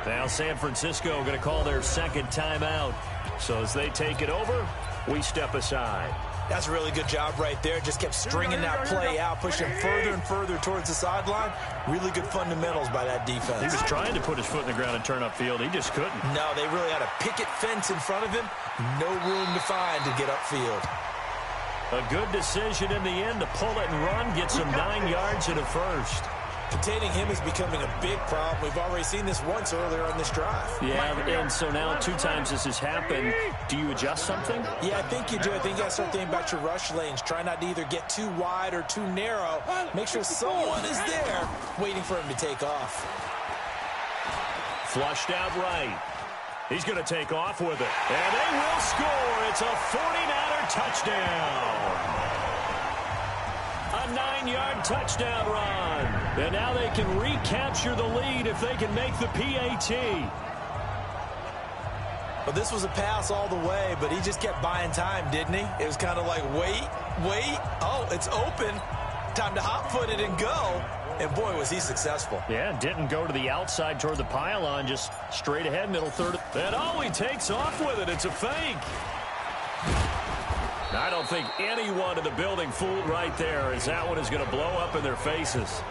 Now San Francisco going to call their 2nd timeout. So as they take it over, we step aside. That's a really good job right there. Just kept stringing that play out, pushing further and further towards the sideline. Really good fundamentals by that defense. He was trying to put his foot in the ground and turn upfield. He just couldn't. No, they really had a picket fence in front of him. No room to find to get upfield. A good decision in the end to pull it and run. Gets him 9 yards and a 1st. Containing him is becoming a big problem. We've already seen this once earlier on this drive. Yeah, and so now 2 times this has happened. Do you adjust something? Yeah, I think you do. I think you got to start thinking about your rush lanes. Try not to either get too wide or too narrow. Make sure someone is there waiting for him to take off. Flushed out right. He's going to take off with it. And they will score. It's a 49er touchdown. A 9-yard touchdown run. And now they can recapture the lead if they can make the PAT. Well, this was a pass all the way, but he just kept buying time, didn't he? It was kind of like, wait. Oh, it's open. Time to hot-foot it and go. And, boy, was he successful. Yeah, didn't go to the outside toward the pylon, just straight ahead, middle third. And, oh, he takes off with it. It's a fake. I don't think anyone in the building fooled right there, as that one is going to blow up in their faces.